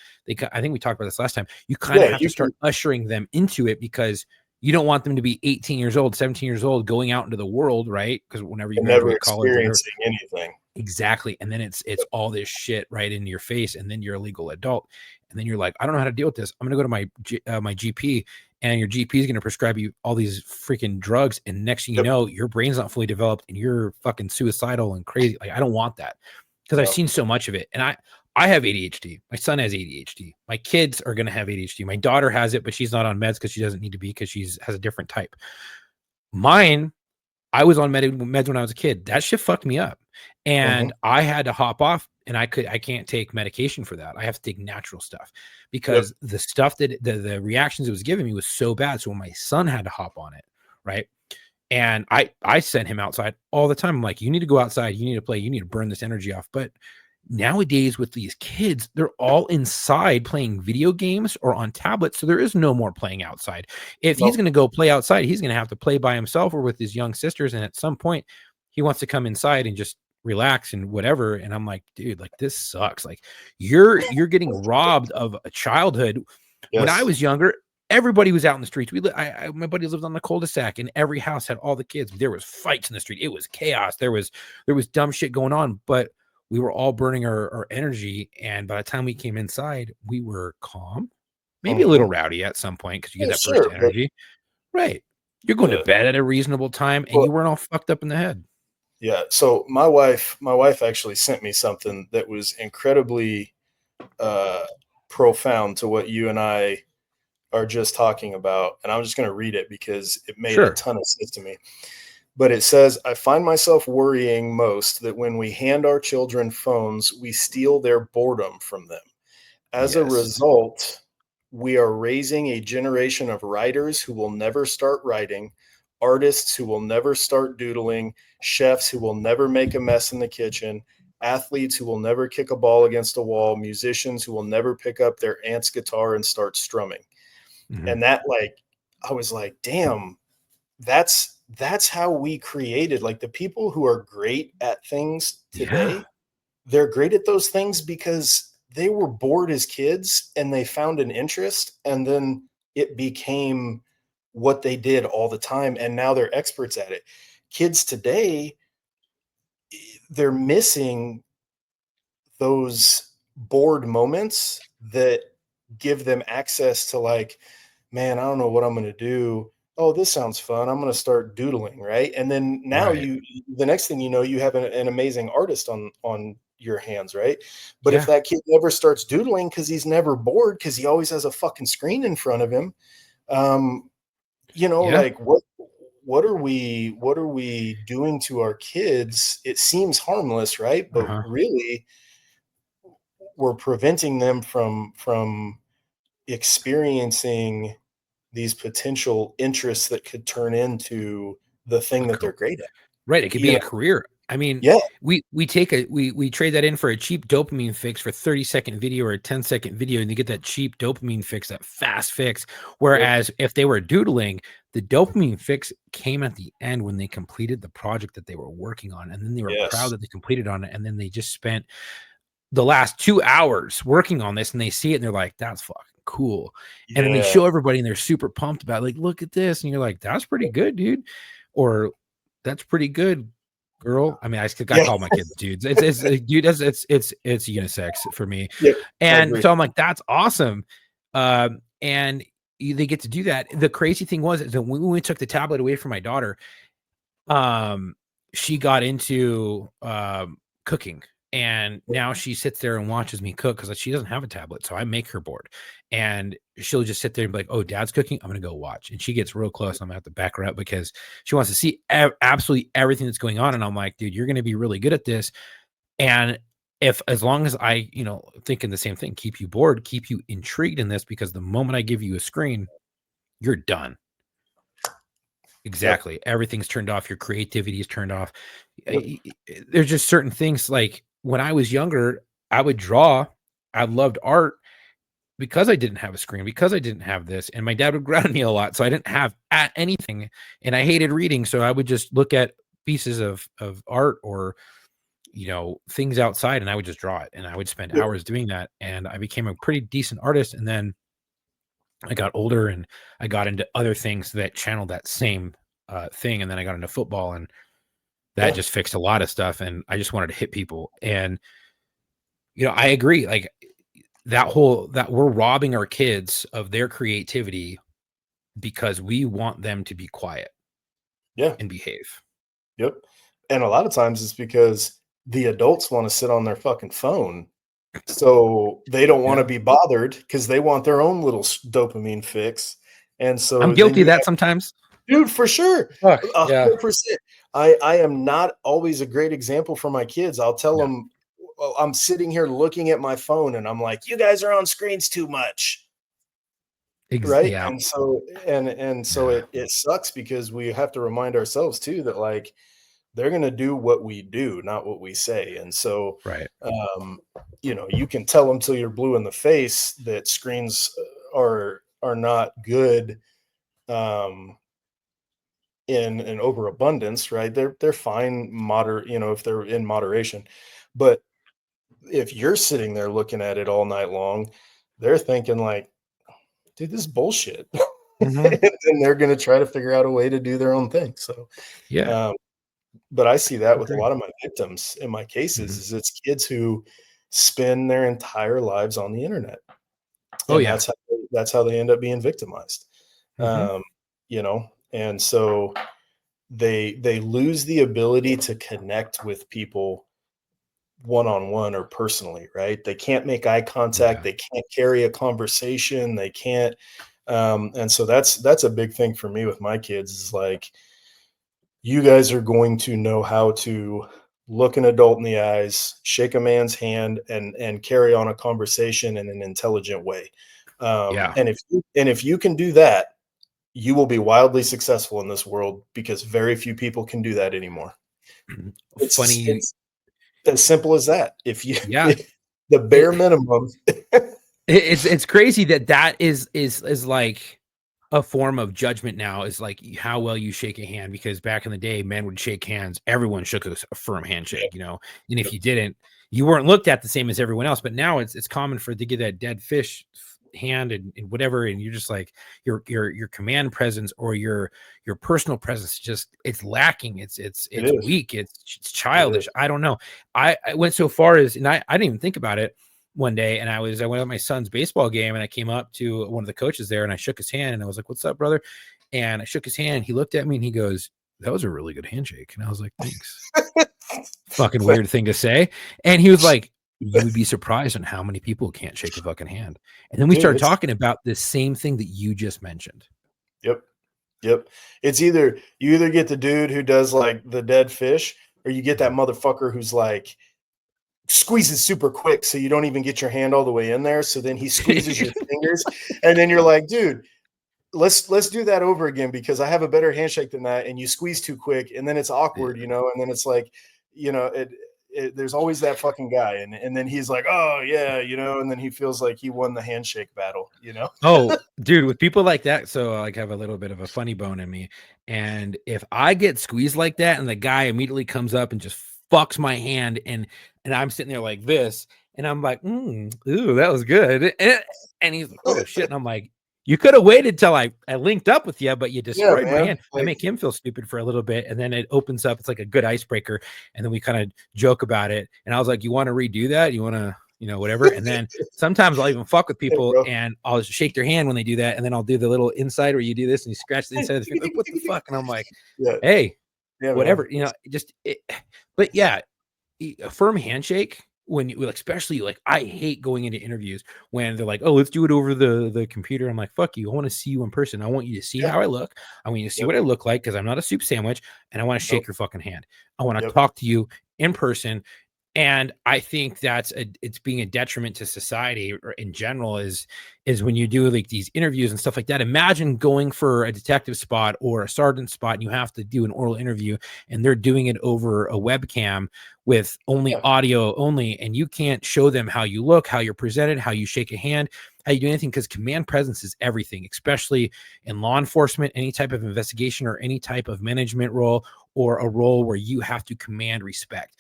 I think we talked about this last time. You kind of Yeah, have to you can start ushering them into it because you don't want them to be 18 years old, 17 years old, going out into the world, right? Because whenever you never graduate college, whatever, experiencing anything. exactly. And then it's all this shit right in your face, and then you're a legal adult, and then you're like, I don't know how to deal with this. I'm gonna go to my GP, and your GP is gonna prescribe you all these freaking drugs, and next thing you Yep. know, your brain's not fully developed, and you're fucking suicidal and crazy. Like I don't want that because I've No. seen so much of it, and I have ADHD. My son has ADHD. My kids are gonna have ADHD. My daughter has it, but she's not on meds because she doesn't need to be because she's has a different type. Mine, I was on meds when I was a kid. That shit fucked me up. Mhm. And I had to hop off, and I can't take medication for that. I have to take natural stuff Yep. because the stuff that the reactions it was giving me was so bad. So when my son had to hop on it, right? And I sent him outside all the time. I'm like, you need to go outside, you need to play, you need to burn this energy off. But nowadays with these kids, they're all inside playing video games or on tablets, so there is no more playing outside. If he's Nope. going to go play outside, he's going to have to play by himself or with his young sisters, and at some point he wants to come inside and just relax and whatever. And I'm like, dude, like this sucks. Like you're getting robbed of a childhood. When I Yes. was younger, everybody was out in the streets. My buddies lived on the cul-de-sac, and every house had all the kids. There was fights in the street. It was chaos. There was dumb shit going on, but we were all burning our energy. And by the time we came inside, we were calm, maybe a little Mhm. rowdy at some point because you get Oh, that burst of sure, but energy. Right. You're going to yeah. bed at a reasonable time, and you Well, weren't all fucked up in the head. yeah. So my wife actually sent me something that was incredibly uh, profound to what you and I are just talking about, and I'm just going to read it because it made a Sure. ton of sense to me. But it says, I find myself worrying most that when we hand our children phones, we steal their boredom from them. As a Yes. result, we are raising a generation of writers who will never start writing, artists who will never start doodling, chefs who will never make a mess in the kitchen, athletes who will never kick a ball against a wall, musicians who will never pick up their aunt's guitar and start strumming. Mhm. And that, like, I was like, damn, that's how we created, like, the people who are great at things Yeah. today, they're great at those things because they were bored as kids and they found an interest, and then it became what they did all the time, and now they're experts at it. Kids today, they're missing those bored moments that give them access to, like, man, I don't know what I'm going to do. oh, this sounds fun. I'm going to start doodling, right? And then now Right. the next thing you know, you have an amazing artist on your hands, right? But if Yeah. that kid never starts doodling because he's never bored, because he always has a fucking screen in front of him, um, Yeah. like what are we doing to our kids? It seems harmless, right? But Uh-huh. really, we're preventing them from experiencing these potential interests that could turn into the thing A that ca they're great at. Right, it could be Yeah, a career. I mean, yeah, we trade that in for a cheap dopamine fix for 30-second video or a 10-second video, and you get that cheap dopamine fix, that fast fix. yep, Whereas if they were doodling, the dopamine fix came at the end when they completed the project that they were working on, and then they were proud yes, that they completed on it, and then they just spent the last 2 hours working on this, and they see it and they're like, "That's fucking cool." And then they yeah, show everybody and they're super pumped about it, like, "Look at this." And you're like, "That's pretty good, dude." Or, "That's pretty good, girl." I mean, I yeah, call my kids dudes. It's dude, it's unisex for me. yep. I And agree. so I'm like, "That's awesome." And they get to do that. The crazy thing was is that when we took the tablet away from my daughter, um, she got into, cooking, and now she sits there and watches me cook because she doesn't have a tablet, so I make her board, and she'll just sit there and be like, "Oh, dad's cooking, I'm gonna go watch," and she gets real close, and I'm gonna have to back her up because she wants to see absolutely everything that's going on, and I'm like, "Dude, you're gonna be really good at this," and if as long as I, thinking the same thing, keep you bored, keep you intrigued in this, because the moment I give you a screen, you're done. Yep, Exactly. Everything's turned off. Your creativity is turned off. yep, There's just certain things like when I was younger, I would draw. I loved art because I didn't have a screen, because I didn't have this. And my dad would ground me a lot. So I didn't have anything. And I hated reading. So I would just look at pieces of art or, things outside, and I would just draw it. And I would spend yep, hours doing that. And I became a pretty decent artist. And then I got older and I got into other things that channeled that same thing. And then I got into football, and that yeah, just fixed a lot of stuff. And I just wanted to hit people. And, I agree. Like that we're robbing our kids of their creativity because we want them to be quiet yeah, and behave. yep. And a lot of times it's because the adults want to sit on their fucking phone. So they don't want Yeah. to be bothered because they want their own little dopamine fix. And I'm so then guilty of you that sometimes. dude, for sure. Fuck. Yeah. 100%. I am not always a great example for my kids. I'll tell No. them, well, I'm sitting here looking at my phone and I'm like, you guys are on screens too much. Right. Yeah. And so Yeah. it sucks because we have to remind ourselves too that like they're gonna do what we do, not what we say. And so Right. um, you can tell them till you're blue in the face that screens are not good um in overabundance, right? They're fine if they're in moderation. But if you're sitting there looking at it all night long, they're thinking like, dude, this is bullshit. Hmm. And then they're gonna try to figure out a way to do their own thing. So Yeah. um, but I see that with a Agree. lot of my victims in my cases Hmm. is it's kids who spend their entire lives on the internet. Oh And yeah. that's how they end up being victimized. Hmm. Um, and so they lose the ability to connect with people one-on-one or personally, right? They can't make eye contact, Yeah. they can't carry a conversation, they can't and so that's a big thing for me with my kids is like you guys are going to know how to look an adult in the eyes, shake a man's hand, and carry on a conversation in an intelligent way. Yeah. And if you can do that, you will be wildly successful in this world because very few people can do that anymore. Funny. It's as simple as that. If you Yeah. the bare It, minimum, it's crazy that is like a form of judgment now, is like how well you shake a hand, because back in the day men would shake hands, everyone shook a firm yeah, handshake, and if you didn't, you weren't looked at the same as everyone else. But now it's common for to get that dead fish hand and whatever, and you're just like your command presence or your personal presence, just it's lacking, it it's is. weak, it's It is. childish. I don't know. I went so far as, and I didn't even think about it one day, and I went to my son's baseball game, and I came up to one of the coaches there and I shook his hand and I was like, "What's up, brother?" And I shook his hand. He looked at me and he goes, "That was a really good handshake." And I was like, "Thanks." Fucking weird thing to say. And he was like, "You would be surprised on how many people can't shake a fucking hand." And then we Dude, started talking about the same thing that you just mentioned. Yep. Yep. It's either you either get the dude who does like the dead fish, or you get that motherfucker who's like squeezes super quick so you don't even get your hand all the way in there. So then he squeezes your fingers, and then you're like, dude, let's do that over again because I have a better handshake than that. And you squeeze too quick, and then it's awkward, you know, and then it's like, you know, there's always that fucking guy, and then he's like, oh yeah, you know, and then he feels like he won the handshake battle, you know. Oh, dude, with people like that, so I like have a little bit of a funny bone in me. And if I get squeezed like that and the guy immediately comes up and just fucks my hand and I'm sitting there like this and I'm like, ooh, that was good. And he's like, oh shit. And I'm like, you could have waited till I linked up with you, but you Yeah, destroyed my man. hand. I Like, make him feel stupid for a little bit. And then it opens up. It's like a good icebreaker. And then we kind of joke about it. And I was like, you want to redo that? You want to, you know, whatever. And then sometimes I'll even fuck with people bro. and I'll just shake their hand when they do that. And then I'll do the little inside where you do this and you scratch the inside of the finger. Like, what the fuck? And I'm like, yeah, hey, yeah, whatever, man. you know, just, but yeah, a firm handshake when you, especially like, I hate going into interviews when they're like, oh, let's do it over the computer. I'm like, fuck you. I want to see you in person. I want you to see Yeah. how I look. I want you to see Yep. what I look like because I'm not a soup sandwich and I want to shake Nope. your fucking hand. I want to Yep. talk to you in person. And I think it's being a detriment to society or in general is when you do like these interviews and stuff like that. Imagine going for a detective spot or a sergeant spot and you have to do an oral interview and they're doing it over a webcam with only Yeah. audio only, and you can't show them how you look, how you're presented, how you shake a hand, how you do anything, because command presence is everything, especially in law enforcement, any type of investigation or any type of management role or a role where you have to command respect.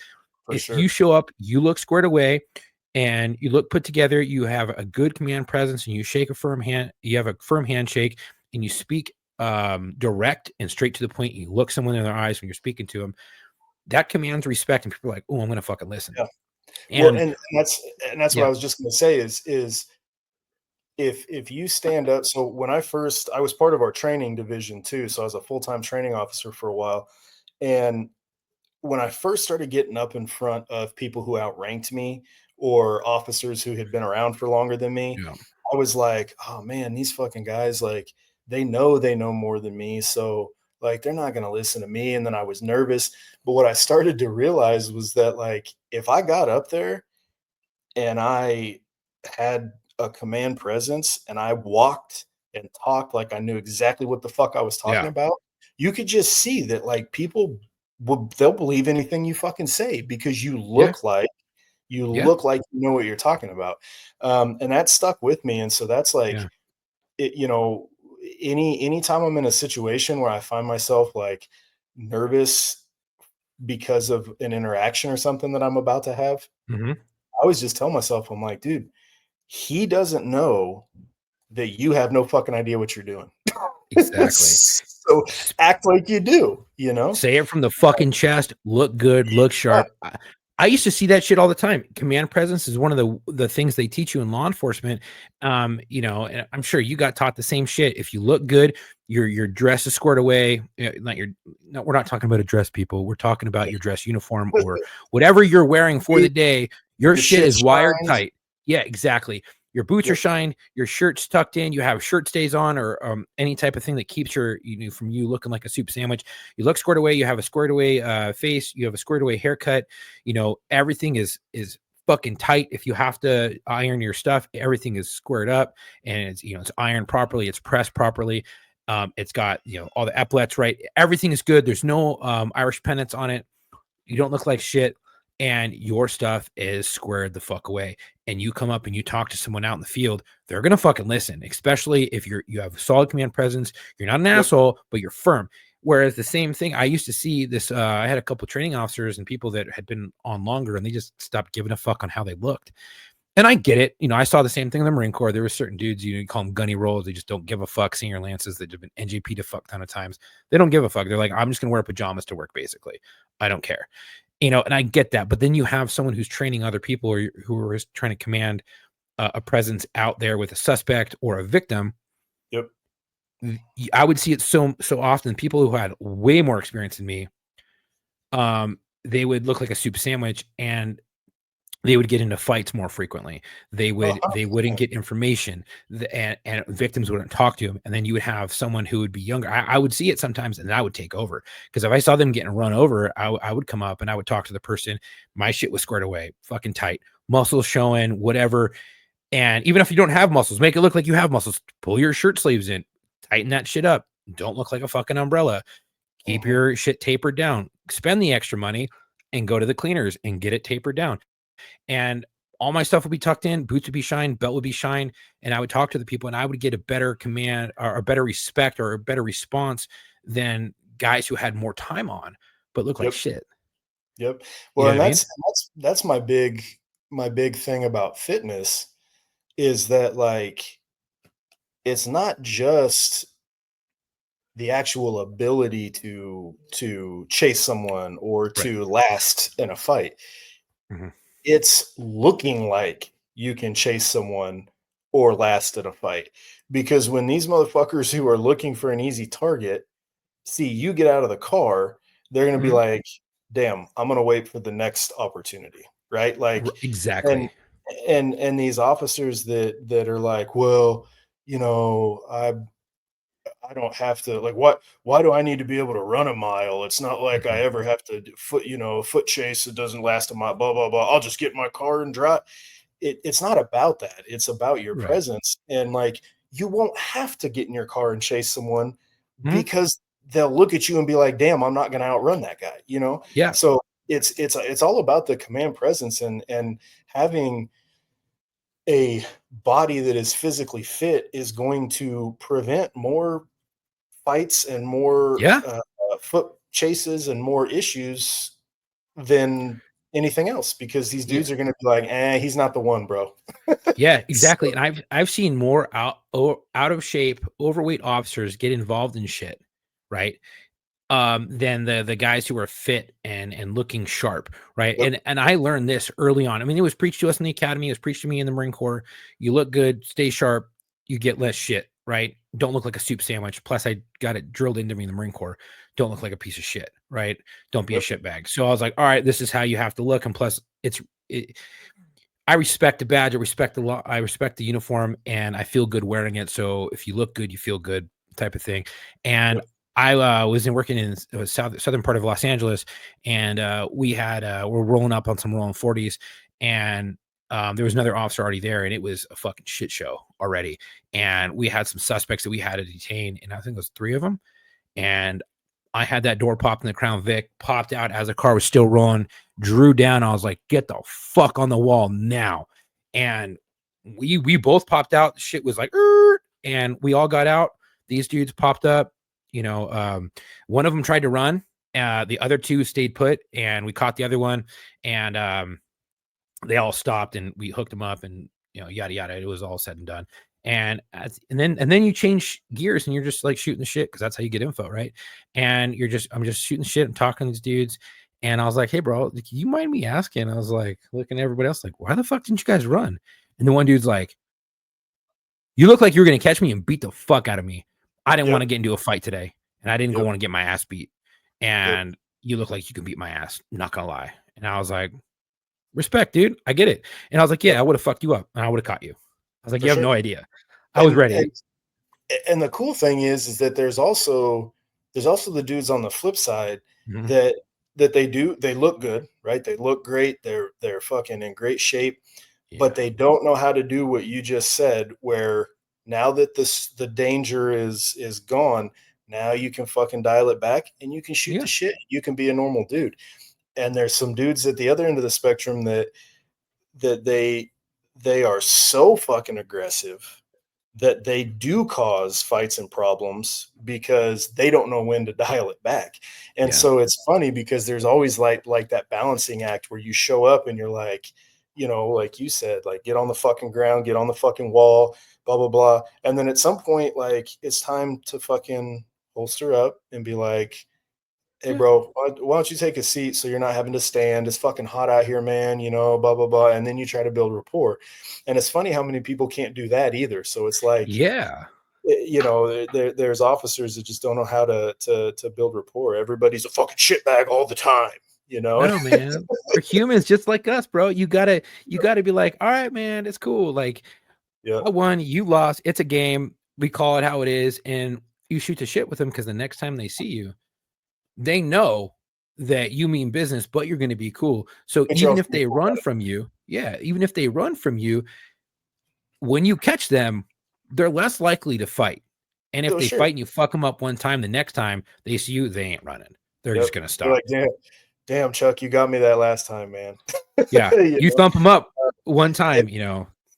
For If sure. you show up, you look squared away and you look put together, you have a good command presence and you shake a firm hand, you have a firm handshake and you speak direct and straight to the point. You look someone in their eyes when you're speaking to them. That commands respect, and people are like, oh, I'm going to fucking listen. Yeah. Well, And and that's what yeah, I was just going to say is if you stand up. So when I was part of our training division too, so I was a full-time training officer for a while, and when I first started getting up in front of people who outranked me or officers who had been around for longer than me, yeah, I was like, oh man, these fucking guys, like they know more than me. So like they're not gonna listen to me. And then I was nervous. But what I started to realize was that like if I got up there and I had a command presence and I walked and talked like I knew exactly what the fuck I was talking yeah, about, you could just see that like people they'll believe anything you fucking say because yeah, you yeah, look like you know what you're talking about. And that stuck with me. And so that's like yeah. it, you know, anytime I'm in a situation where I find myself like nervous because of an interaction or something that I'm about to have, Hmm. I always just tell myself, I'm like, dude, he doesn't know that you have no fucking idea what you're doing. Exactly. So act like you do, you know? Say it from the fucking chest. Look good. Look Yeah, sharp. I used to see that shit all the time. Command presence is one of the things they teach you in law enforcement. You know, and I'm sure you got taught the same shit. If you look good, your dress is squared away. Not your. No, we're not talking about a dress, people. We're talking about your dress uniform or whatever you're wearing for the day. Your your shit shit is wired shines. tight. Yeah, exactly. Your boots are Yep, shined, your shirt's tucked in, you have shirt stays on, or any type of thing that keeps from you looking like a soup sandwich. You look squared away, you have a squared away face, you have a squared away haircut. You know, everything is fucking tight. If you have to iron your stuff, everything is squared up and it's ironed properly, it's pressed properly. It's got all the epaulets right. Everything is good. There's no Irish pennants on it. You don't look like shit, and your stuff is squared the fuck away. And you come up and you talk to someone out in the field, they're gonna fucking listen, especially if you have solid command presence. You're not an yep, asshole, but you're firm. Whereas the same thing, I used to see this. I had a couple training officers and people that had been on longer, and they just stopped giving a fuck on how they looked. And I get it. I saw the same thing in the Marine Corps. There were certain dudes, you call them gunny rolls. They just don't give a fuck. Senior lances that have been NJP'd a fuck ton of times. They don't give a fuck. They're like, I'm just gonna wear pajamas to work, basically. I don't care. And I get that. But then you have someone who's training other people or who are trying to command a presence out there with a suspect or a victim. yep. I would see it so often. People who had way more experience than me, they would look like a soup sandwich, and they would get into fights more frequently. They Oh, wouldn't 100%. get information, and victims wouldn't talk to him. And then you would have someone who would be younger. I would see it sometimes, and I would take over, because if I saw them getting run over, I would come up and I would talk to the person. My shit was squared away, fucking tight, muscles showing, whatever. And even if you don't have muscles, make it look like you have muscles. Pull your shirt sleeves in, tighten that shit up. Don't look like a fucking umbrella. Keep Mhm. your shit tapered down. Spend the extra money and go to the cleaners and get it tapered down. And all my stuff would be tucked in, boots would be shined, belt would be shined, and I would talk to the people, and I would get a better command, or a better respect, or a better response than guys who had more time on but look like Yep. shit. Yep. You Well, know what and I mean? that's my big thing about fitness is that, like, it's not just the actual ability to chase someone or Right. to last in a fight. Mhm. It's looking like you can chase someone or last in a fight. Because when these motherfuckers who are looking for an easy target see you get out of the car, they're gonna be Mhm. like, "Damn, I'm gonna wait for the next opportunity," right? Like, and Exactly. and these officers that are like, "Well, I don't have to, like, what why do I need to be able to run a mile? It's not like I Mhm. ever have to foot chase that doesn't last a mile, blah, blah, blah. I'll just get in my car and drive." It's not about that. It's about your Right. presence. And, like, you won't have to get in your car and chase someone Mhm. because they'll look at you and be like, "Damn, I'm not gonna outrun that guy," you know? Yeah. So it's all about the command presence and having a body that is physically fit is going to prevent more fights and more Yeah. foot chases and more issues than anything else because these Yeah. dudes are going to be like, he's not the one, bro. Yeah, exactly. So, And I've seen more out of shape, overweight officers get involved in shit, right? Than the guys who are fit and looking sharp, right? yep, And I learned this early on. I mean, it was preached to us in the academy, it was preached to me in the Marine Corps. You look good, stay sharp, you get less shit, right? Don't look like a soup sandwich. Plus, I got it drilled into me in the Marine Corps. Don't look like a piece of shit, right? Don't be a yep, shit bag. So I was like, all right, this is how you have to look. And plus, I respect the badge, I respect the law, I respect the uniform, and I feel good wearing it. So if you look good, you feel good, type of thing. And yep, I was working in the southern part of Los Angeles, and we had we're rolling up on some rolling 40s, and there was another officer already there, and it was a fucking shit show already. And we had some suspects that we had to detain, and I think it was 3 of them. And I had that door popped in the Crown Vic, popped out as the car was still rolling, drew down. I was like, get the fuck on the wall now. And we both popped out. Shit was like, and we all got out. These dudes popped up. You know, one of them tried to run. The other two stayed put, and we caught the other one. And they all stopped, and we hooked them up, and yada yada. It was all said and done. And then you change gears, and you're just like shooting the shit, because that's how you get info, right? And I'm just shooting the shit and talking to these dudes. And I was like, hey bro, like, you mind me asking? I was like looking at everybody else like, why the fuck didn't you guys run? And the one dude's like, you look like you were gonna catch me and beat the fuck out of me. I didn't want yep, to get into a fight today, and I didn't go yep, want to get my ass beat. yep, And you look like you can beat my ass, not gonna lie. And I was like, respect, dude. I get it. And I was like, yeah, yep, I would have fucked you up, and I would have caught you. I was like, for you have no sure. idea. I was And ready. and and the cool thing is that there's also the dudes on the flip side Mhm. that they look good, right? They look great. They're fucking in great shape, but Yeah. they don't know how to do what you just said, where now that the danger is gone, now you can fucking dial it back and you can shoot the Yeah. shit. You can be a normal dude. And there's some dudes at the other end of the spectrum that they are so fucking aggressive that they do cause fights and problems because they don't know when to dial it back. And Yeah. so it's funny because there's always like that balancing act where you show up and you're like, like you said, like, get on the fucking ground, get on the fucking wall, blah blah blah. And then at some point, like, it's time to fucking holster up and be like, "Hey, Yeah. bro, why don't you take a seat so you're not having to stand? It's fucking hot out here, man, blah, blah, blah." And then you try to build rapport. And it's funny how many people can't do that either. So it's like, Yeah. you know, there's officers that just don't know how to build rapport. Everybody's a fucking shitbag all the time, you know. No, man. They're humans just like us, bro. You gotta be like, all right, man, it's cool. Like, Yeah, I won, you lost. It's a game. We call it how it is, and you shoot the shit with them because the next time they see you, they know that you mean business, but you're going to be cool. So but you're even also if they cool run about it. from you, even if they run from you, when you catch them, they're less likely to fight. And if Oh, they sure. fight and you fuck them up one time, the next time they see you, they ain't running. They're Yep. just going to You're stop. like, damn, Chuck, you got me that last time, man. Yeah. You You know? thump them up one And, time, it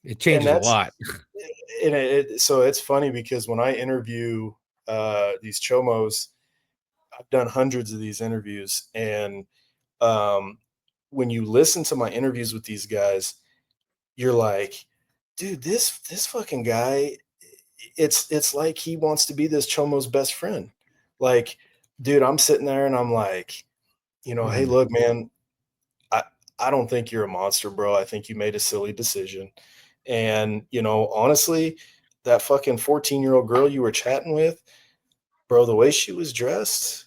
and changes a that's lot. and so it's funny because when I interview these chomos, I've done hundreds of these interviews, and um, when you listen to my interviews with these guys, you're like, dude, this fucking guy, it's like he wants to be this chomo's best friend. Like, dude, I'm sitting there and I'm like, hey, Mhm. look, man, I I don't think you're a monster, bro. I think you made a silly decision. And, honestly, that fucking 14-year-old girl you were chatting with, bro, the way she was dressed,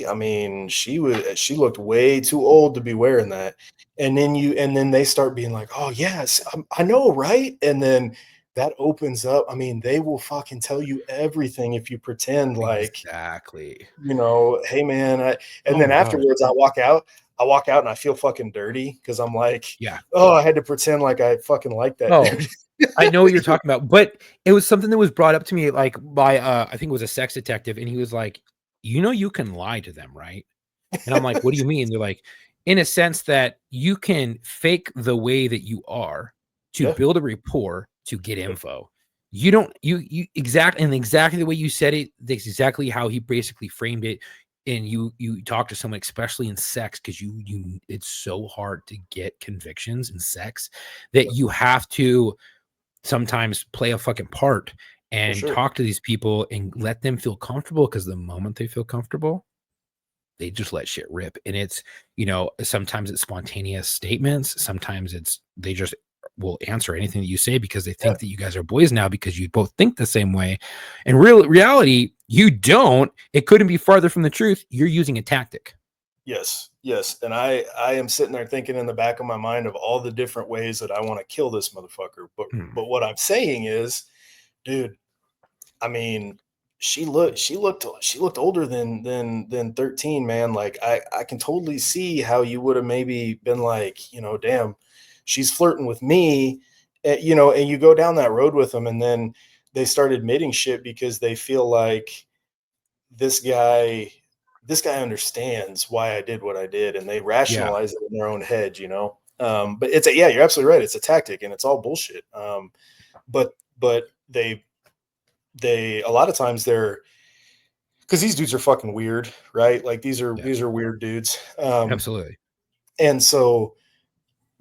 I mean, she looked way too old to be wearing that. And then they start being like, "Oh, yes, I know, right?" And then that opens up. I mean, they will fucking tell you everything if you pretend like, Exactly. "Hey, man," and Oh then my gosh. afterwards I walk out. I walk out and I feel fucking dirty because I'm like, Yeah. "Oh, I had to pretend like I fucking like that Oh, dude." I know what you're talking about, but it was something that was brought up to me like by I think it was a sex detective, and he was like, you can lie to them, right? And I'm like, what do you mean? They're like, in a sense that you can fake the way that you are to Yeah, build a rapport to get yep, info. You don't you exactly the way you said it, that's exactly how he basically framed it. And you talk to someone, especially in sex, because you it's so hard to get convictions in sex that yep, you have to sometimes play a fucking part for and sure. talk to these people and let them feel comfortable, because the moment they feel comfortable, they just let shit rip. And it's, sometimes it's spontaneous statements. Sometimes they just will answer anything that you say because they Yeah. think that you guys are boys now because you both think the same way. In real reality, you don't. It couldn't be farther from the truth. You're using a tactic. Yes, yes, and I am sitting there thinking in the back of my mind of all the different ways that I wanna kill this motherfucker, but Hmm. but what I'm saying is, dude, I mean, she looked older than 13, man. Like, I can totally see how you would have maybe been like, damn, she's flirting with me, and you go down that road with them, and then they start admitting shit because they feel like this guy this guy understands why I did what I did, and they Yeah. rationalize it in their own head. But yeah, you're absolutely right. It's a tactic and it's all bullshit. But they a lot of times they're because these dudes are fucking weird, right? Like Yeah. these are weird dudes. Absolutely. And so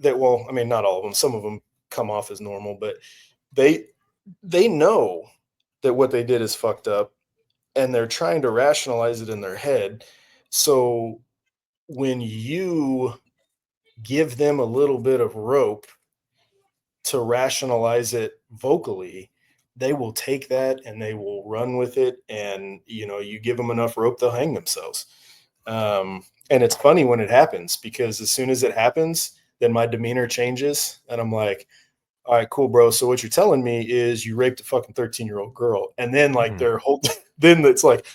well, I mean, not all of them. Some of them come off as normal, but they they know that what they did is fucked up, and they're trying to rationalize it in their head. So when you give them a little bit of rope to rationalize it vocally, they will take that and they will run with it. And you give them enough rope, they'll hang themselves. And it's funny when it happens because as soon as it happens, then my demeanor changes, and I'm like, all right, cool, bro. So what you're telling me is you raped a fucking 13-year-old girl, and then like Mhm. their whole, then it's like,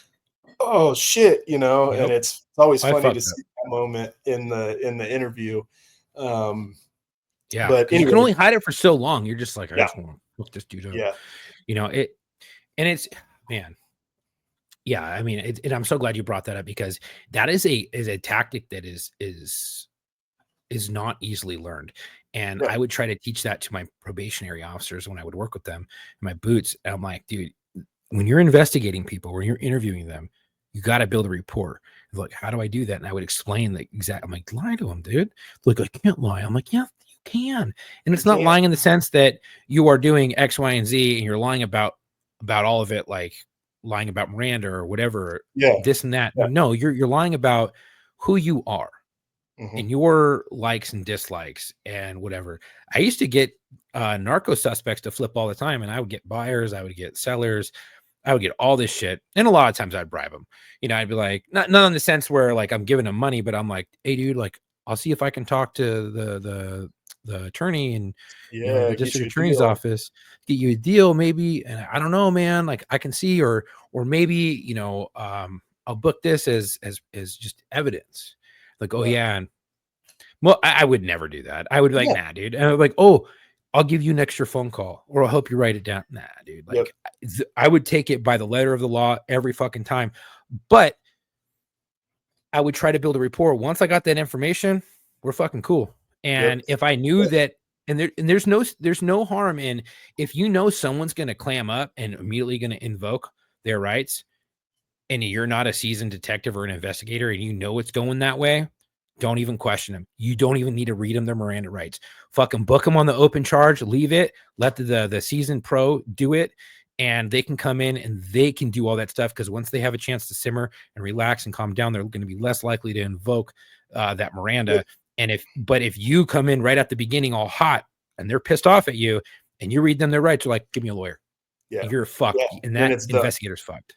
oh shit, and Yep. it's always I funny to fucked up. see that moment in the interview. Um, Yeah, but because you can anyway, only hide it for so long. You're just like, I yeah, just want to hook this dude up. yeah, It, and it's, man, yeah. I mean, and I'm so glad you brought that up, because that is a tactic that is not easily learned. And yeah, I would try to teach that to my probationary officers when I would work with them in my boots. And I'm like, dude, when you're investigating people, when you're interviewing them, you got to build a rapport. Like, how do I do that? And I would explain the exact. I'm like, lie to them, dude. Like, I can't lie. I'm like, yeah, you can. And you it's not can, lying in the sense that you are doing X, Y, and Z, and you're lying about all of it, like lying about Miranda or whatever, yeah, this and that. yeah, No, you're lying about who you are. and your likes and dislikes and whatever. I used to get narco suspects to flip all the time, and I would get buyers, I would get sellers, I would get all this shit. And a lot of times I'd bribe them. You know, I'd be like, not in the sense where like I'm giving them money, but I'm like, hey dude, like I'll see if I can talk to the attorney and the Yeah, get district you a attorney's deal. office, get you a deal maybe. And I don't know, man, like I can see, or maybe, I'll book this as just evidence. Like, oh yeah. And well, I would never do that. I would be like, Yeah. nah, dude. And I'm like, oh, I'll give you an extra phone call, or I'll help you write it down. Nah, dude. Yep. Like, I would take it by the letter of the law every fucking time. But I would try to build a rapport. Once I got that information, we're fucking cool. And if I knew that, and there's no harm in, if you know someone's going to clam up and immediately going to invoke their rights, and you're not a seasoned detective or an investigator, and you know it's going that way, don't even question them. You don't even need to read them their Miranda rights. Fucking book them on the open charge, leave it, let the seasoned pro do it, and they can come in and they can do all that stuff, because once they have a chance to simmer and relax and calm down, they're going to be less likely to invoke that Miranda. And if you come in right at the beginning all hot and they're pissed off at you and you read them their rights, you're like, give me a lawyer. Yeah. You're fucked. Yeah. And that it's investigator's fucked.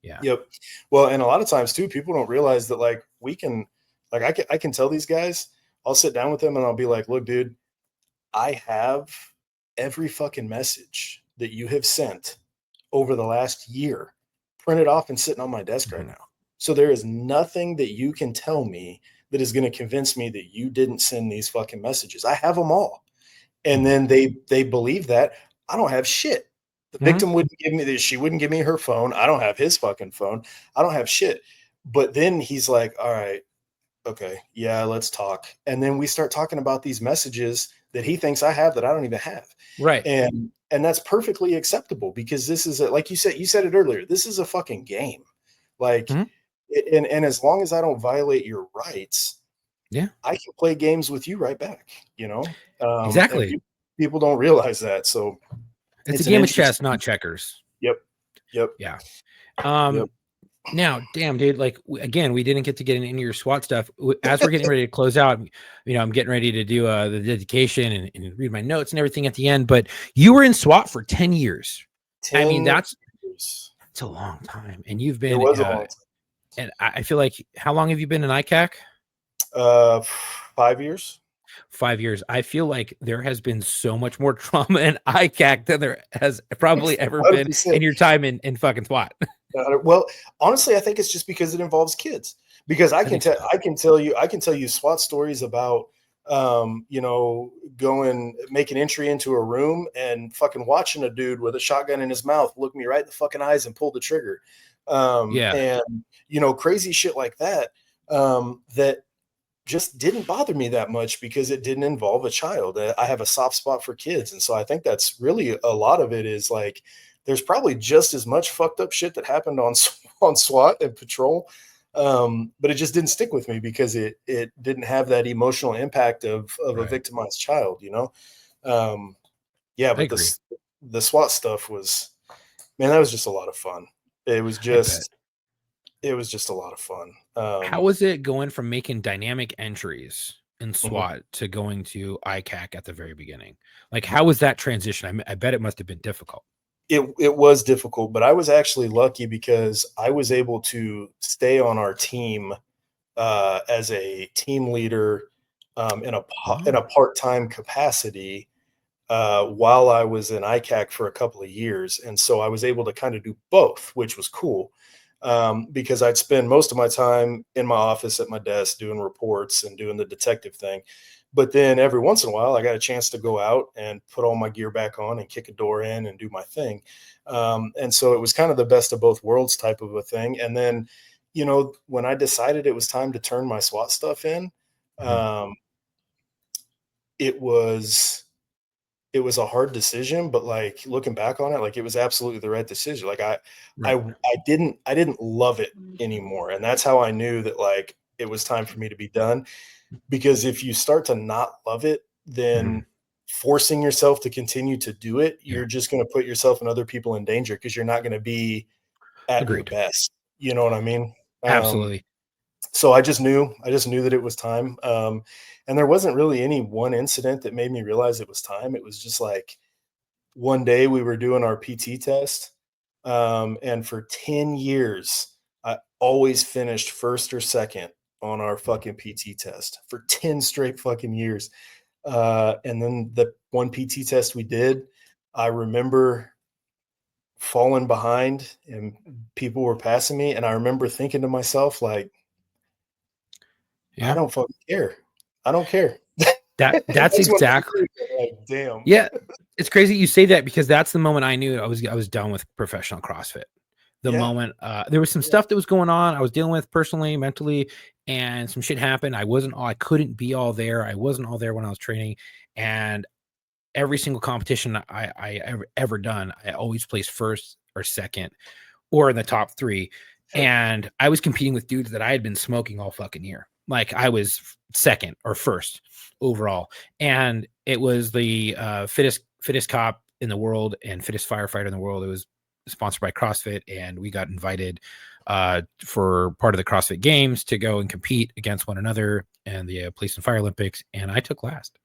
Yeah. Yep. Well, and a lot of times too, people don't realize that like we can, like I can tell these guys, I'll sit down with them and I'll be like, look, dude, I have every fucking message that you have sent over the last year printed off and sitting on my desk right now. So there is nothing that you can tell me that is going to convince me that you didn't send these fucking messages. I have them all. And then they believe that. I don't have shit. The victim wouldn't give me this. She wouldn't give me her phone. I don't have his fucking phone. I don't have shit. But then he's like, all right, okay, yeah, let's talk. And then we start talking about these messages that he thinks I have that I don't even have. Right. And that's perfectly acceptable, because this is like you said it earlier, this is a fucking game. Like, and as long as I don't violate your rights, yeah, I can play games with you right back, exactly. People don't realize that. So it's a game of chess, not checkers. Yep. Yeah. Now, damn, dude, like, again, we didn't get to get into your SWAT stuff. As we're getting ready to close out, I'm getting ready to do the dedication and read my notes and everything at the end. But you were in SWAT for 10 years. 10 I mean, years. it's a long time. And you've been, it was a long time. And I feel like, how long have you been in ICAC? 5 years. 5 years. I feel like there has been so much more trauma in ICAC than there has probably ever been in your time in fucking SWAT. Well, honestly, I think it's just because it involves kids. Because I can tell you SWAT stories about making entry into a room and fucking watching a dude with a shotgun in his mouth look me right in the fucking eyes and pull the trigger. And crazy shit like that. That just didn't bother me that much because it didn't involve a child. I have a soft spot for kids. And so I think that's really a lot of it is like, there's probably just as much fucked up shit that happened on SWAT and patrol. But it just didn't stick with me because it didn't have that emotional impact of a victimized child, but the SWAT stuff was, man, that was just a lot of fun. It was just a lot of fun. How was it going from making dynamic entries in SWAT to going to ICAC at the very beginning? Like, how was that transition? I bet it must have been difficult. It was difficult, but I was actually lucky because I was able to stay on our team as a team leader in a part-time capacity while I was in ICAC for a couple of years. And so I was able to kind of do both, which was cool. Because I'd spend most of my time in my office at my desk doing reports and doing the detective thing. But then every once in a while, I got a chance to go out and put all my gear back on and kick a door in and do my thing. And so it was kind of the best of both worlds type of a thing. And then, when I decided it was time to turn my SWAT stuff in, it was a hard decision, but like looking back on it, like it was absolutely the right decision. Like I didn't love it anymore. And that's how I knew that like it was time for me to be done. Because if you start to not love it, then forcing yourself to continue to do it, you're just going to put yourself and other people in danger because you're not going to be at your best. You know what I mean? Absolutely. So I just knew that it was time. And there wasn't really any one incident that made me realize it was time. It was just like one day we were doing our PT test. And for 10 years, I always finished first or second on our fucking PT test for 10 straight fucking years. And then the one PT test we did, I remember falling behind and people were passing me. And I remember thinking to myself, like, I Yeah. don't fucking care. I don't care. That's That's what I exactly. think. I'm like, damn. Yeah. It's crazy you say that, because that's the moment I knew I was done with professional CrossFit. The Yeah. moment there was some stuff that was going on, I was dealing with personally, mentally, and some shit happened. I couldn't be all there. I wasn't all there when I was training. And every single competition I ever done, I always placed first or second or in the top 3. And I was competing with dudes that I had been smoking all fucking year. Like I was second or first overall. And it was the fittest cop in the world and fittest firefighter in the world. It was sponsored by CrossFit, and we got invited for part of the CrossFit Games to go and compete against one another and the Police and Fire Olympics. And I took last.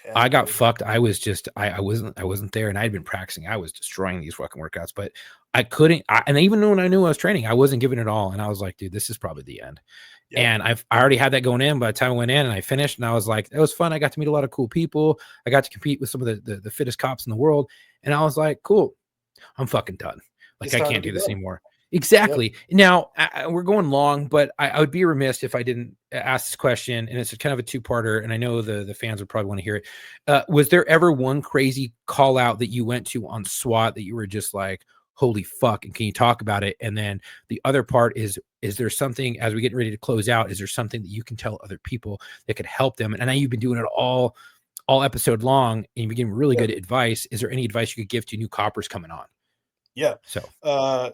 Yeah, I got dude. fucked. I was just I wasn't there, and I'd been practicing. I was destroying these fucking workouts, but I couldn't. And even when I knew I was training, I wasn't giving it all. And I was like, dude, this is probably the end. Yeah. And I already had that going in by the time I went in and I finished, and I was like, it was fun. I got to meet a lot of cool people. I got to compete with some of the fittest cops in the world. And I was like, cool, I'm fucking done. Like, It's I time to can't be do this done. anymore. Exactly. Now we're going long, but I would be remiss if I didn't ask this question, and it's kind of a 2-parter. And I know the fans would probably want to hear it. Was there ever one crazy call out that you went to on SWAT that you were just like, holy fuck? And can you talk about it? And then the other part is there something, as we get ready to close out, is there something that you can tell other people that could help them? And I know you've been doing it all episode long, and you've been giving really good advice. Is there any advice you could give to new coppers coming on? Yeah. So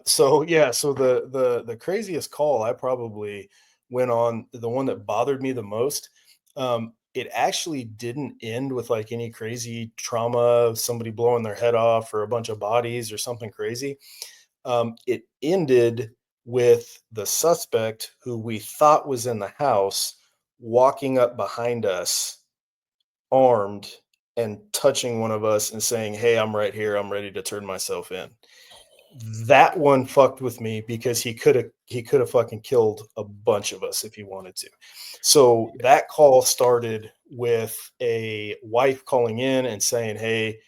So the craziest call I probably went on, the one that bothered me the most, it actually didn't end with like any crazy trauma of somebody blowing their head off or a bunch of bodies or something crazy. It ended with the suspect, who we thought was in the house, walking up behind us armed and touching one of us and saying, "Hey, I'm right here. I'm ready to turn myself in." That one fucked with me because he could have fucking killed a bunch of us if he wanted to. So that call started with a wife calling in and saying, "Hey,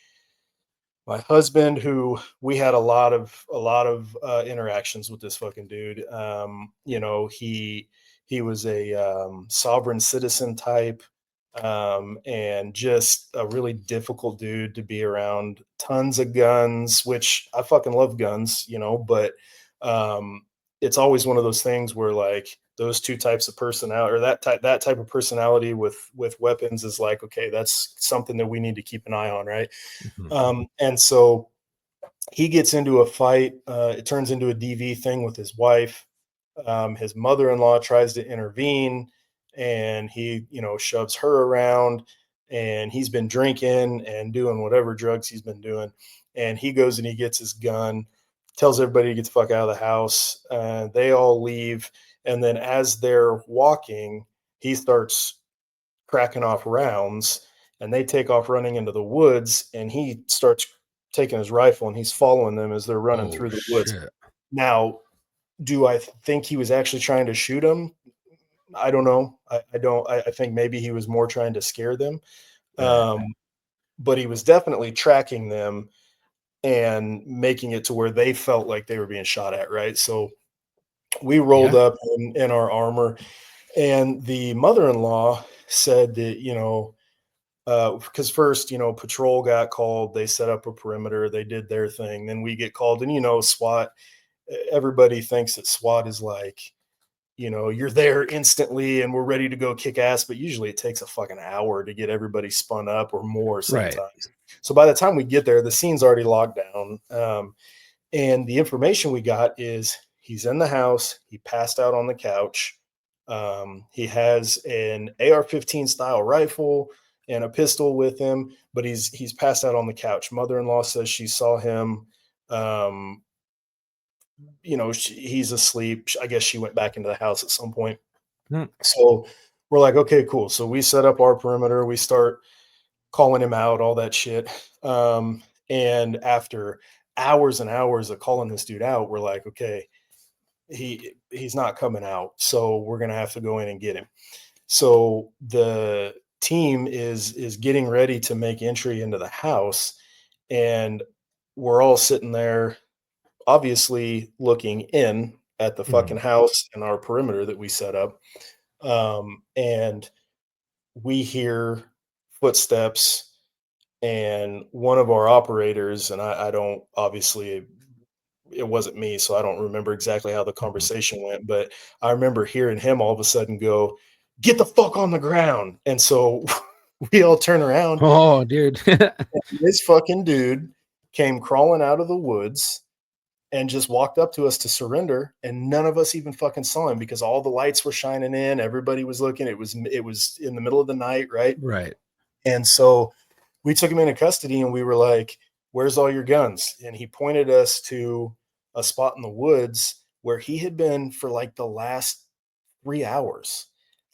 my husband, who we had a lot of interactions with this fucking dude. He was a sovereign citizen type, and just a really difficult dude to be around. Tons of guns, which I fucking love guns, but it's always one of those things where like those two types of personality, or that type of personality with weapons, is like, okay, that's something that we need to keep an eye on, right? And so he gets into a fight. It turns into a DV thing with his wife. His mother-in-law tries to intervene, and he, shoves her around. And he's been drinking and doing whatever drugs he's been doing. And he goes and he gets his gun, tells everybody to get the fuck out of the house. They all leave. And then as they're walking, he starts cracking off rounds, and they take off running into the woods, and he starts taking his rifle and he's following them as they're running through the woods. shit. Now, do I think he was actually trying to shoot them? I don't know. I don't. I think maybe he was more trying to scare them. But he was definitely tracking them and making it to where they felt like they were being shot at, right? So we rolled up in our armor, and the mother-in-law said that, because first, patrol got called, they set up a perimeter, they did their thing, then we get called, and SWAT, everybody thinks that SWAT is like, you're there instantly and we're ready to go kick ass, but usually it takes a fucking hour to get everybody spun up, or more sometimes. Right. So by the time we get there, the scene's already locked down. And the information we got is he's in the house, he passed out on the couch. He has an AR-15 style rifle and a pistol with him, but he's passed out on the couch. Mother-in-law says she saw him. He's asleep. I guess she went back into the house at some point. So we're like, okay, cool. So we set up our perimeter. We start calling him out, all that shit. And after hours and hours of calling this dude out, we're like, okay, he's not coming out. So we're gonna have to go in and get him. So the team is getting ready to make entry into the house, and we're all sitting there, obviously looking in at the fucking house and our perimeter that we set up. And we hear footsteps, and one of our operators, and I don't, obviously it wasn't me, so I don't remember exactly how the conversation went, but I remember hearing him all of a sudden go, "Get the fuck on the ground." And so we all turn around. Oh, dude. This fucking dude came crawling out of the woods and just walked up to us to surrender, and none of us even fucking saw him because all the lights were shining in, everybody was looking. It was in the middle of the night, right? Right. And so we took him into custody, and we were like, "Where's all your guns?" And he pointed us to a spot in the woods where he had been for like the last 3 hours,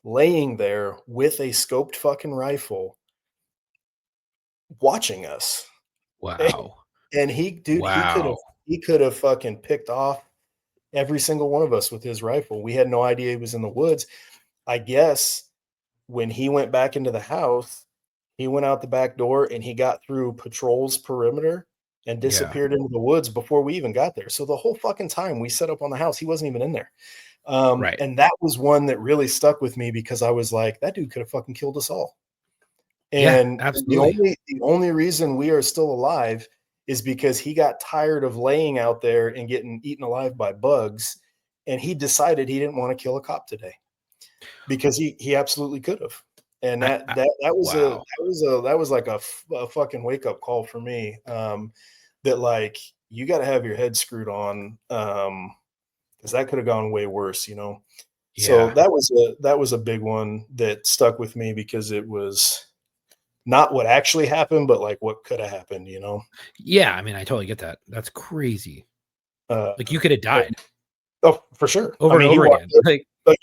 laying there with a scoped fucking rifle, watching us. Wow. And dude, Wow. he could have fucking picked off every single one of us with his rifle. We had no idea he was in the woods. I guess when he went back into the house, he went out the back door and he got through patrol's perimeter and Yeah. disappeared into the woods before we even got there. So the whole fucking time we set up on the house, he wasn't even in there. Right. And that was one that really stuck with me because I was like, that dude could have fucking killed us all. Yeah, And absolutely. the only reason we are still alive is because he got tired of laying out there and getting eaten alive by bugs, and he decided he didn't want to kill a cop today because he absolutely could have. And that was Wow. that was like a fucking wake up call for me. That, like, you got to have your head screwed on, because that could have gone way worse, you know. So Yeah. that was a big one that stuck with me because it was not what actually happened, but like what could have happened, you know. Yeah, I mean, I totally get that. That's crazy. Uh, Like, you could have but- died oh, for sure. I over and mean, he over walked again. up, Like, but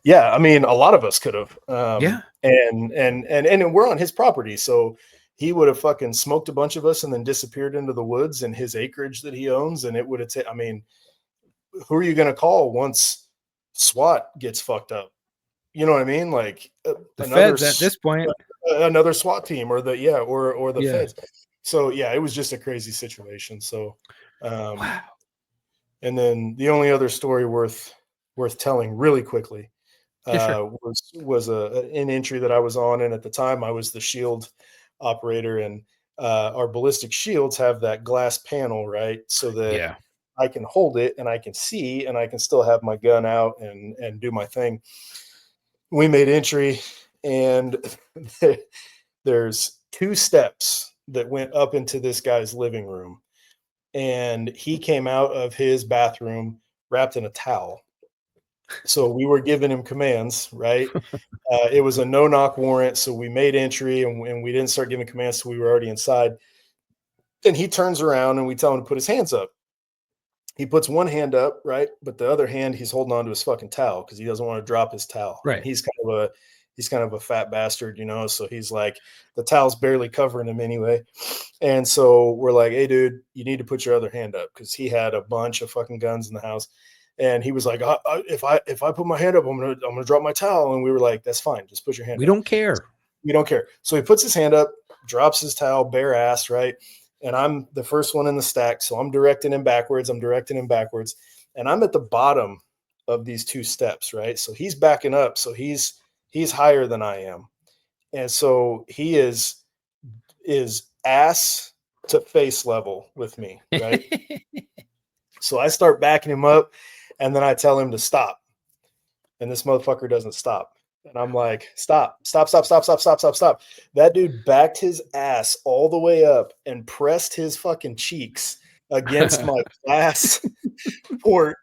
yeah. I mean, a lot of us could have. yeah. And we're on his property, so he would have fucking smoked a bunch of us and then disappeared into the woods and his acreage that he owns, and it would have. I mean, who are you going to call once SWAT gets fucked up? You know what I mean? Like The feds at this point. another SWAT team or the Yeah. feds. So yeah, it was just a crazy situation. So, Wow. and then the only other story worth telling really quickly Yeah, sure. was an entry that I was on, and at the time I was the shield operator, and our ballistic shields have that glass panel, right, so that Yeah. I can hold it and I can see and I can still have my gun out and do my thing. We made entry, and there's 2 steps that went up into this guy's living room, and he came out of his bathroom wrapped in a towel. So we were giving him commands, right? It was a no knock warrant, so we made entry, and we didn't start giving commands till we were already inside. And he turns around and we tell him to put his hands up. He puts one hand up, right? But the other hand, he's holding on to his fucking towel because he doesn't want to drop his towel. And Right. he's kind of a fat bastard, you know. So he's like, the towel's barely covering him anyway. And so we're like, hey, dude, you need to put your other hand up, because he had a bunch of fucking guns in the house. And he was like, if I put my hand up, I'm gonna drop my towel. And we were like, that's fine, just put your hand We up. don't care. We don't care. So he puts his hand up, drops his towel, bare ass, right? And I'm the first one in the stack, so I'm directing him backwards. And I'm at the bottom of these 2 steps, right? So he's backing up, so he's higher than I am, and so he is ass to face level with me, right? So I start backing him up, and then I tell him to stop, and this motherfucker doesn't stop. And I'm like, stop. That dude backed his ass all the way up and pressed his fucking cheeks against my glass port.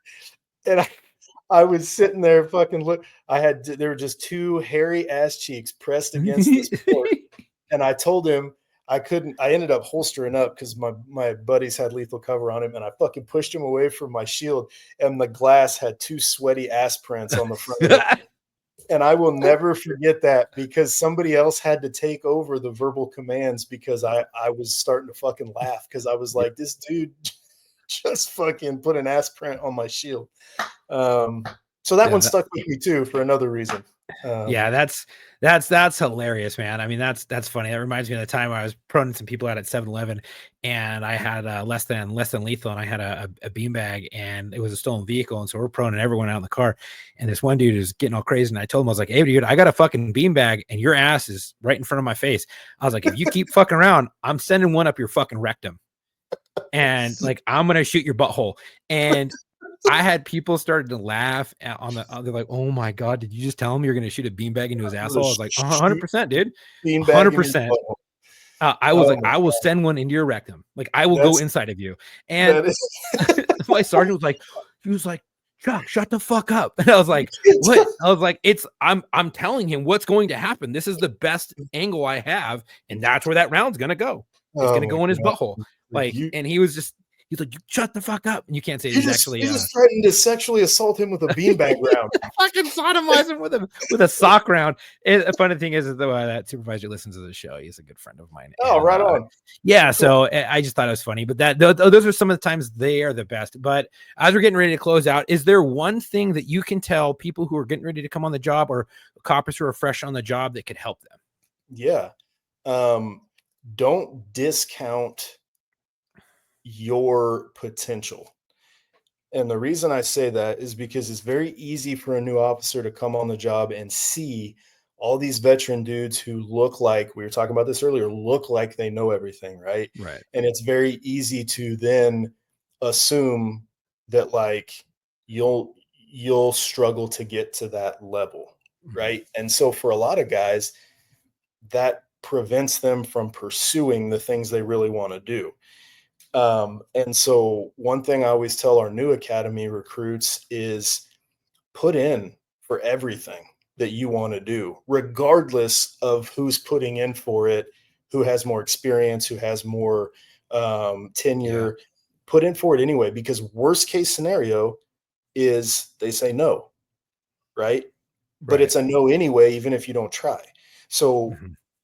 And I was sitting there fucking there were just 2 hairy ass cheeks pressed against this port. And I told him I ended up holstering up because my buddies had lethal cover on him, and I fucking pushed him away from my shield, and the glass had 2 sweaty ass prints on the front of it. And I will never forget that because somebody else had to take over the verbal commands because I was starting to fucking laugh because I was like, this dude just fucking put an ass print on my shield. So that one stuck with me too for another reason. Yeah, that's hilarious, man. I mean, that's funny. That reminds me of the time I was proning some people out at 7-Eleven, and I had less than lethal, and I had a beanbag, and it was a stolen vehicle, and so we're proning everyone out in the car, and this one dude is getting all crazy, and I told him, I was like, hey, dude, I got a fucking beanbag, and your ass is right in front of my face. I was like, if you keep fucking around, I'm sending one up your fucking rectum, and like I'm gonna shoot your butthole. And I had people started to laugh they're like, oh my God, did you just tell him you're going to shoot a beanbag into his asshole? I was like, 100%, dude. 100%. I was like, I will send one into your rectum. Like, I will go inside of you. And my sergeant was like, he was like, Chuck, shut the fuck up. And I was like, what? I was like, I'm telling him what's going to happen. This is the best angle I have. And that's where that round's going to go. It's going to go in his butthole. Like, and he's like, you shut the fuck up. And you can't say he's actually. He just threatened to sexually assault him with a beanbag round. Fucking sodomize him with a sock round. The funny thing is though, that supervisor listens to the show. He's a good friend of mine. Oh, and, right on. Yeah, cool. So I just thought it was funny. But those are some of the times they are the best. But as we're getting ready to close out, is there one thing that you can tell people who are getting ready to come on the job or coppers who are fresh on the job that could help them? Yeah. Don't discount your potential. And the reason I say that is because it's very easy for a new officer to come on the job and see all these veteran dudes who look like, we were talking about this earlier, look like they know everything, right? Right. And it's very easy to then assume that like you'll struggle to get to that level, right? And so for a lot of guys, that prevents them from pursuing the things they really want to do. And so one thing I always tell our new academy recruits is put in for everything that you want to do, regardless of who's putting in for it, who has more experience, who has more tenure. Put in for it anyway, because worst case scenario is they say no, right? But it's a no anyway, even if you don't try. So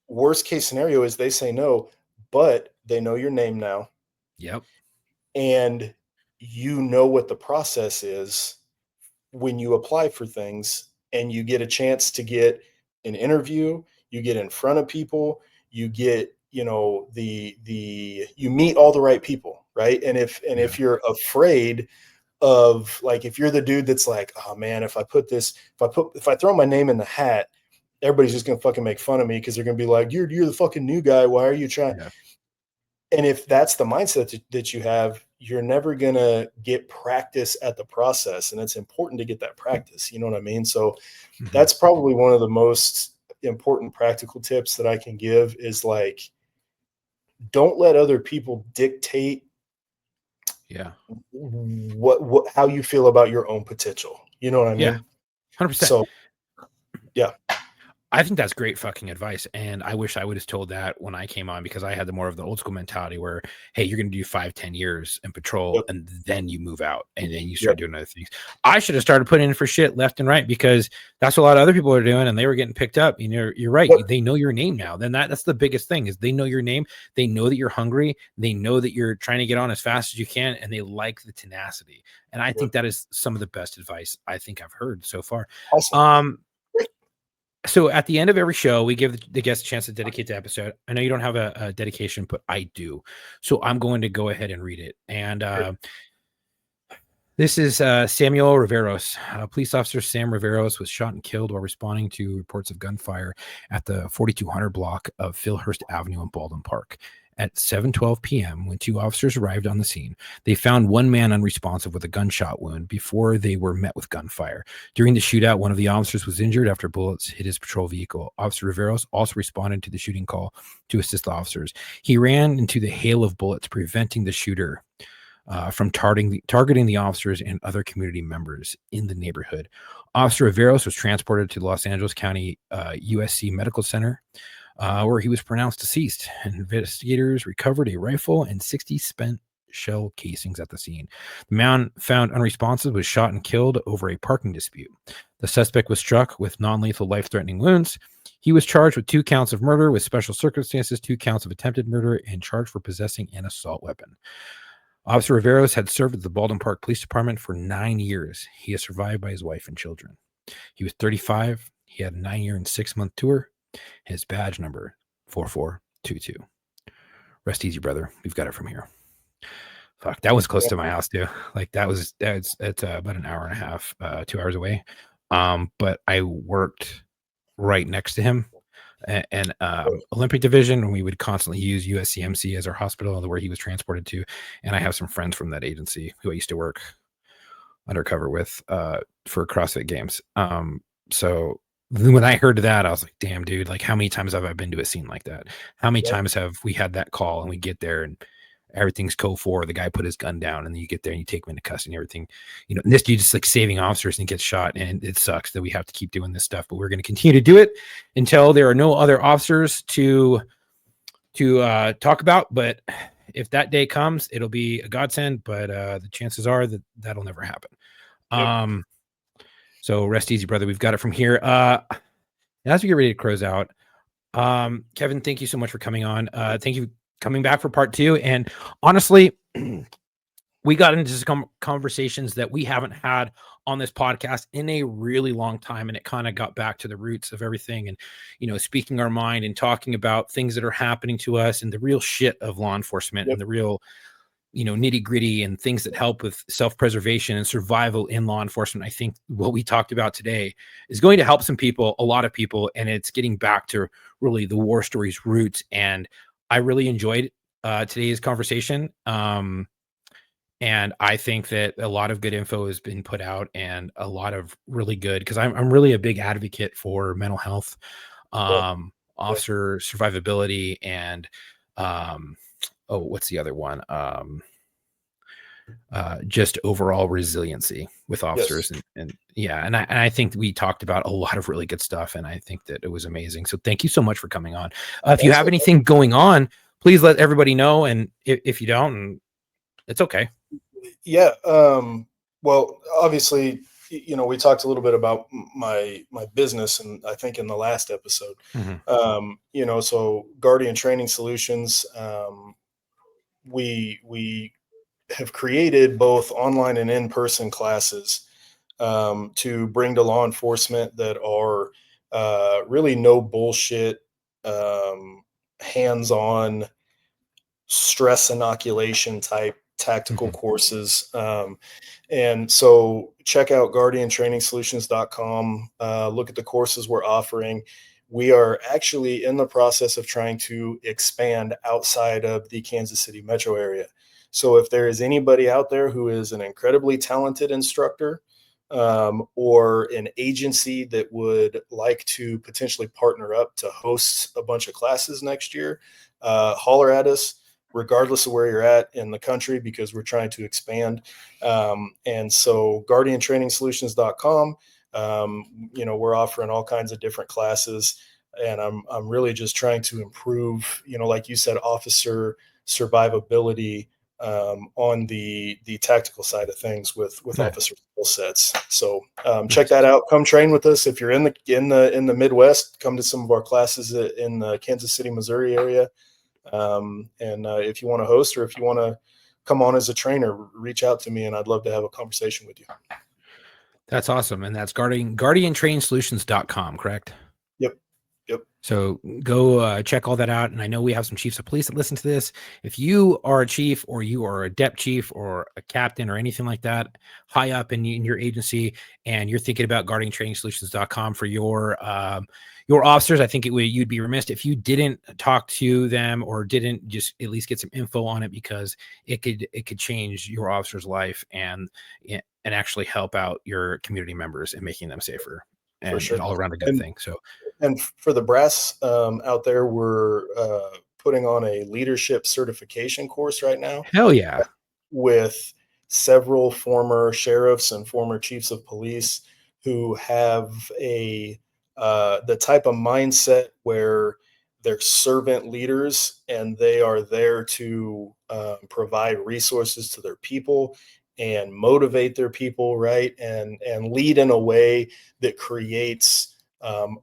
worst case scenario is they say no, but they know your name now. Yep. And you know what the process is when you apply for things and you get a chance to get an interview, you get in front of people, you get, you meet all the right people, right? And if you're afraid of, like, if you're the dude that's like, oh man, if I throw my name in the hat, everybody's just gonna fucking make fun of me because they're gonna be like, you're the fucking new guy, why are you trying? Yeah. And if that's the mindset that you have, you're never going to get practice at the process. And it's important to get that practice. You know what I mean? So that's probably one of the most important practical tips that I can give is like, don't let other people dictate how you feel about your own potential. You know what I mean? Yeah. 100%. So, yeah. I think that's great fucking advice. And I wish I would have told that when I came on, because I had the more of the old school mentality where, hey, you're going to do 5-10 years in patrol and then you move out and then you start doing other things. I should have started putting in for shit left and right because that's what a lot of other people are doing and they were getting picked up. You know, you're right. They know your name now. Then that's the biggest thing is they know your name. They know that you're hungry. They know that you're trying to get on as fast as you can and they like the tenacity. And I think that is some of the best advice I think I've heard so far. Awesome. So at the end of every show, we give the guests a chance to dedicate the episode. I know you don't have a dedication, but I do. So I'm going to go ahead and read it. And this is Samuel Riveros. Police officer Sam Riveros was shot and killed while responding to reports of gunfire at the 4200 block of Philhurst Avenue in Baldwin Park. At 7:12 p.m., when two officers arrived on the scene, they found one man unresponsive with a gunshot wound before they were met with gunfire. During the shootout, one of the officers was injured after bullets hit his patrol vehicle. Officer Riveros also responded to the shooting call to assist the officers. He ran into the hail of bullets, preventing the shooter from targeting the officers and other community members in the neighborhood. Officer Riveros was transported to the Los Angeles County USC Medical Center, where he was pronounced deceased. Investigators recovered a rifle and 60 spent shell casings at the scene. The man found unresponsive was shot and killed over a parking dispute. The suspect was struck with non-lethal life-threatening wounds. He was charged with 2 counts of murder with special circumstances, 2 counts of attempted murder, and charged for possessing an assault weapon. Officer Riveros had served at the Baldwin Park Police Department for 9 years. He is survived by his wife and children. He was 35. He had a 9-year and 6-month tour. His badge number 4422. Rest easy, brother. We've got it from here. Fuck, that was close to my house too. Like that's about an hour and a half, 2 hours away. But I worked right next to him, and Olympic Division, and we would constantly use USCMC as our hospital where he was transported to. And I have some friends from that agency who I used to work undercover with for CrossFit Games. So when I heard that, I was like, damn, dude, like how many times have I been to a scene like that? How many times have we had that call and we get there and everything's code 4, the guy put his gun down, and then you get there and you take him into custody and everything, and this dude just like saving officers and gets shot. And it sucks that we have to keep doing this stuff, but we're going to continue to do it until there are no other officers to talk about. But if that day comes, it'll be a godsend, but the chances are that that'll never happen. So rest easy, brother. We've got it from here. As we get ready to close out, Kevin, thank you so much for coming on. Thank you for coming back for part 2. And honestly, we got into some conversations that we haven't had on this podcast in a really long time. And it kind of got back to the roots of everything and, speaking our mind and talking about things that are happening to us and the real shit of law enforcement and the real, nitty gritty and things that help with self-preservation and survival in law enforcement. I think what we talked about today is going to help some people, a lot of people, and it's getting back to really the war stories roots. And I really enjoyed today's conversation. And I think that a lot of good info has been put out and a lot of really good, because I'm really a big advocate for mental health, officer survivability, and what's the other one? Just overall resiliency with officers. And I think we talked about a lot of really good stuff, and I think that it was amazing. So thank you so much for coming on. If you have anything going on, please let everybody know. And if you don't, it's okay. Yeah. Well, obviously, we talked a little bit about my business, and I think in the last episode, so Guardian Training Solutions, we have created both online and in-person classes to bring to law enforcement that are really no bullshit, hands-on stress inoculation type tactical courses. And so check out guardiantrainingsolutions.com. Look at the courses we're offering. We are actually in the process of trying to expand outside of the Kansas City metro area. So if there is anybody out there who is an incredibly talented instructor, or an agency that would like to potentially partner up to host a bunch of classes next year, holler at us, regardless of where you're at in the country, because we're trying to expand. And so guardiantrainingsolutions.com, we're offering all kinds of different classes, and I'm really just trying to improve, like you said, officer survivability on the tactical side of things with officer skill sets. So check that out. Come train with us. If you're in the Midwest, come to some of our classes in the Kansas City, Missouri area. And if you want to host, or if you want to come on as a trainer, reach out to me, and I'd love to have a conversation with you. That's awesome. And that's guardiantrainingsolutions.com, correct? Yep. So go check all that out. And I know we have some chiefs of police that listen to this. If you are a chief, or you are a dep chief, or a captain, or anything like that, high up in your agency, and you're thinking about guardiantrainingsolutions.com for your officers, I think you'd be remiss if you didn't talk to them, or didn't just at least get some info on it, because it could change your officer's life and actually help out your community members and making them safer. And, for sure. And all around a good thing. So, and for the brass out there, we're putting on a leadership certification course right now. Hell yeah. With several former sheriffs and former chiefs of police who have the type of mindset where they're servant leaders, and they are there to provide resources to their people and motivate their people, right? And lead in a way that creates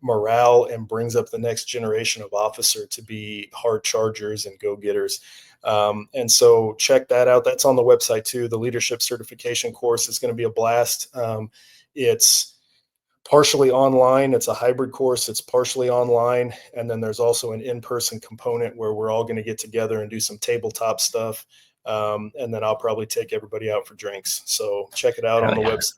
morale and brings up the next generation of officer to be hard chargers and go-getters. And so check that out. That's on the website too. The leadership certification course is going to be a blast. It's partially online. It's a hybrid course. It's partially online. And then there's also an in-person component where we're all going to get together and do some tabletop stuff. And then I'll probably take everybody out for drinks. So check it out on the website.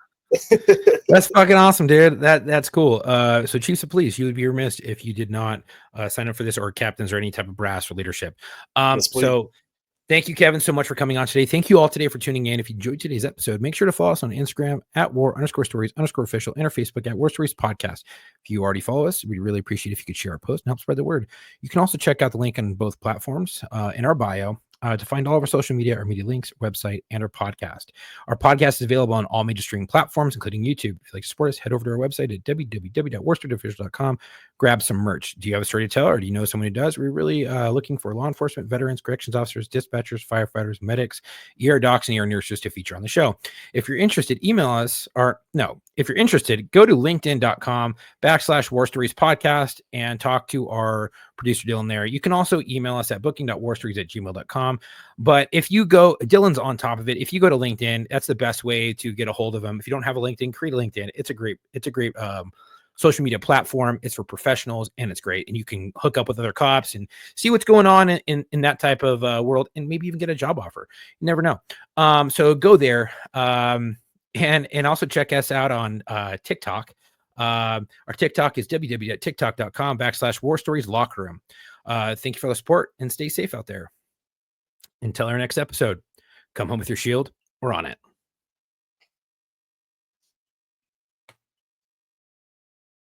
That's fucking awesome, dude. That's cool. So Chiefs of Police, you would be remiss if you did not sign up for this, or captains or any type of brass for leadership. Yes, please. So thank you, Kevin, so much for coming on today. Thank you all today for tuning in. If you enjoyed today's episode, make sure to follow us on Instagram at war_stories_official and our Facebook at War Stories Podcast. If you already follow us, we'd really appreciate if you could share our post and help spread the word. You can also check out the link on both platforms in our bio to find all of our social media, our media links, website, and our podcast. Our podcast is available on all major streaming platforms, including YouTube. If you'd like to support us, head over to our website at www.warstoriesofficial.com. Grab some merch. Do you have a story to tell, or do you know someone who does? We're really looking for law enforcement, veterans, corrections officers, dispatchers, firefighters, medics, ER docs, and ER nurses to feature on the show. If you're interested, email us, if you're interested, go to linkedin.com/warstoriespodcast and talk to our producer Dylan there. You can also email us at booking.warstories@gmail.com. But if you go, Dylan's on top of it. If you go to LinkedIn, that's the best way to get a hold of him. If you don't have a LinkedIn, create a LinkedIn. It's a great social media platform. It's for professionals, and it's great. And you can hook up with other cops and see what's going on in that type of world, and maybe even get a job offer. You never know. So go there. And also check us out on TikTok. Our TikTok is www.tiktok.com/warstoriesLockerRoom. Thank you for the support, and stay safe out there. Until our next episode, come home with your shield. We're on it.